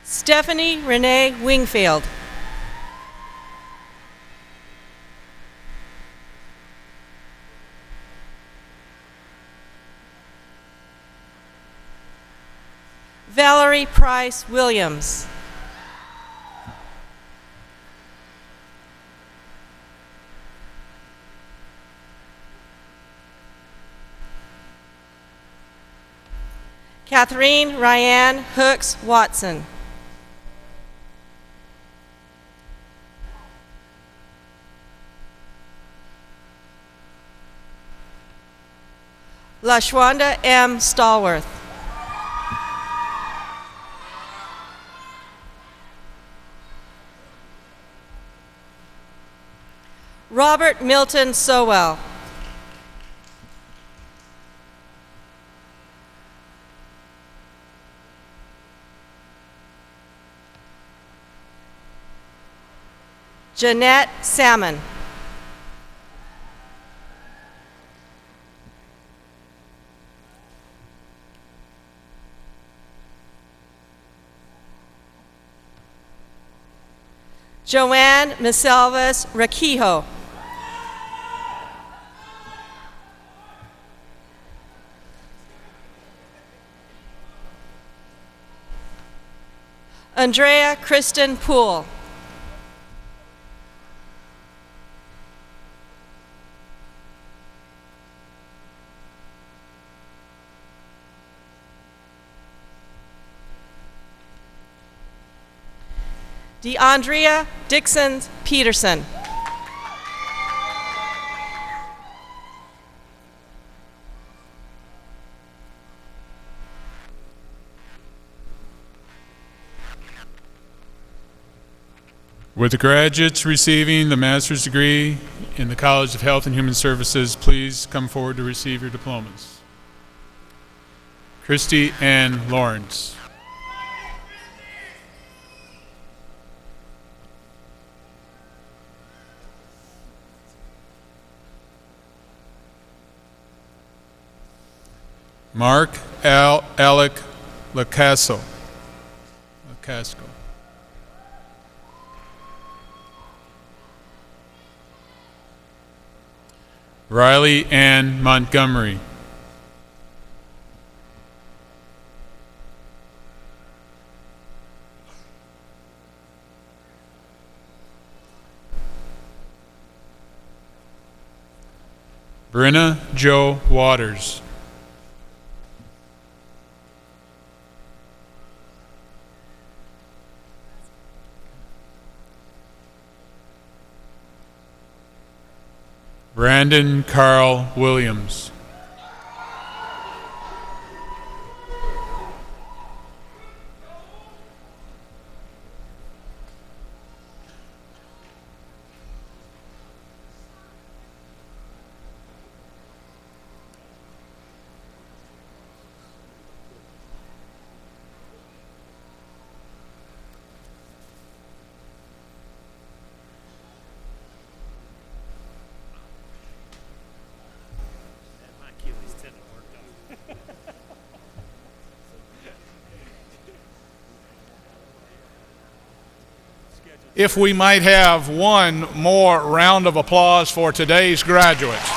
Stephanie Renee Wingfield. Valerie Price Williams. Catherine Ryan Hooks Watson. LaShwanda M. Stallworth. Robert Milton Sowell. Jeanette Salmon. Joanne Miselvis Raquijo. Andrea Kristen Poole. DeAndrea Dixon Peterson. Would the graduates receiving the master's degree in the College of Health and Human Services please come forward to receive your diplomas? Christy Ann Lawrence. Mark Alec Lacasco. Riley Ann Montgomery. Brenna Jo Waters. Brandon Carl Williams. If we might have one more round of applause for today's graduates.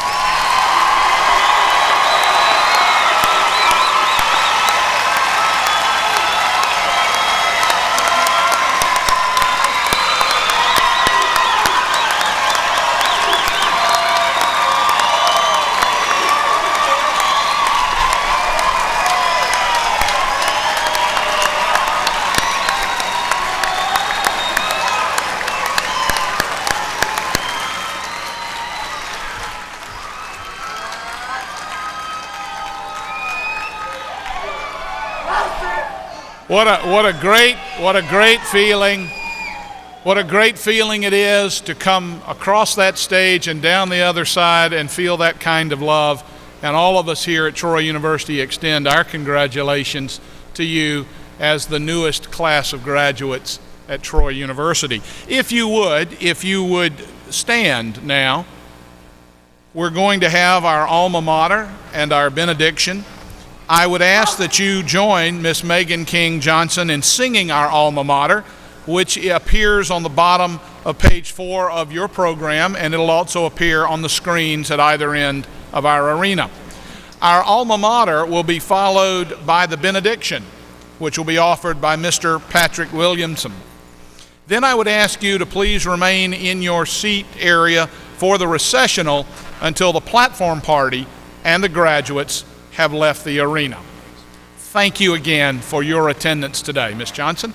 What a great feeling. What a great feeling it is to come across that stage and down the other side and feel that kind of love. And all of us here at Troy University extend our congratulations to you as the newest class of graduates at Troy University. If you would stand now. We're going to have our alma mater and our benediction. I would ask that you join Miss Megan King Johnson in singing our alma mater, which appears on the bottom of page 4 of your program, and it'll also appear on the screens at either end of our arena. Our alma mater will be followed by the benediction, which will be offered by Mr. Patrick Williamson. Then I would ask you to please remain in your seat area for the recessional until the platform party and the graduates have left the arena. Thank you again for your attendance today. Ms. Johnson.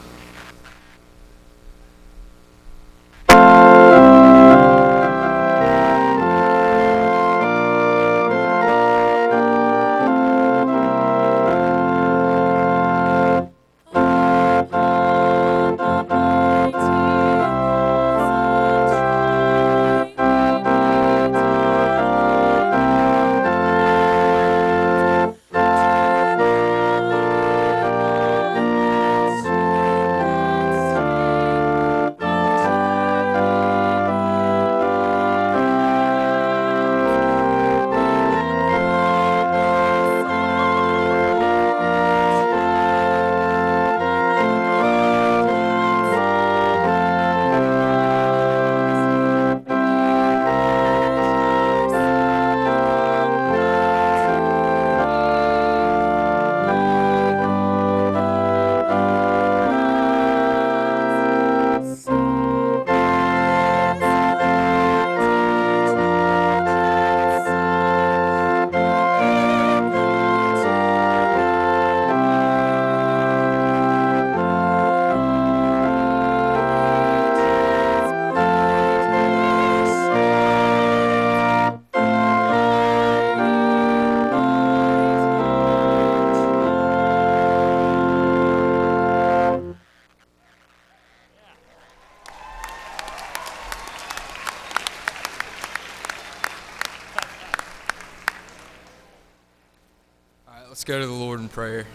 Let's go to the Lord in prayer.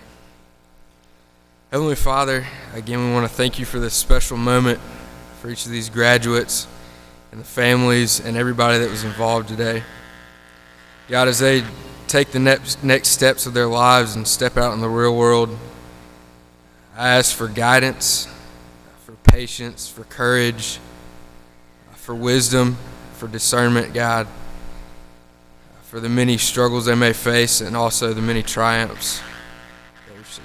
Heavenly Father, again, we want to thank you for this special moment for each of these graduates and the families and everybody that was involved today. God, as they take the next steps of their lives and step out in the real world. I ask for guidance, for patience, for courage, for wisdom, for discernment, God, for the many struggles they may face and also the many triumphs they receive.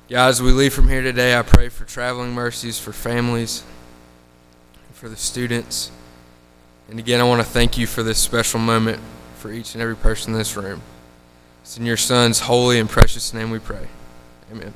God, as we leave from here today, I pray for traveling mercies for families, for the students. And again, I want to thank you for this special moment for each and every person in this room. It's in your Son's holy and precious name we pray. Amen.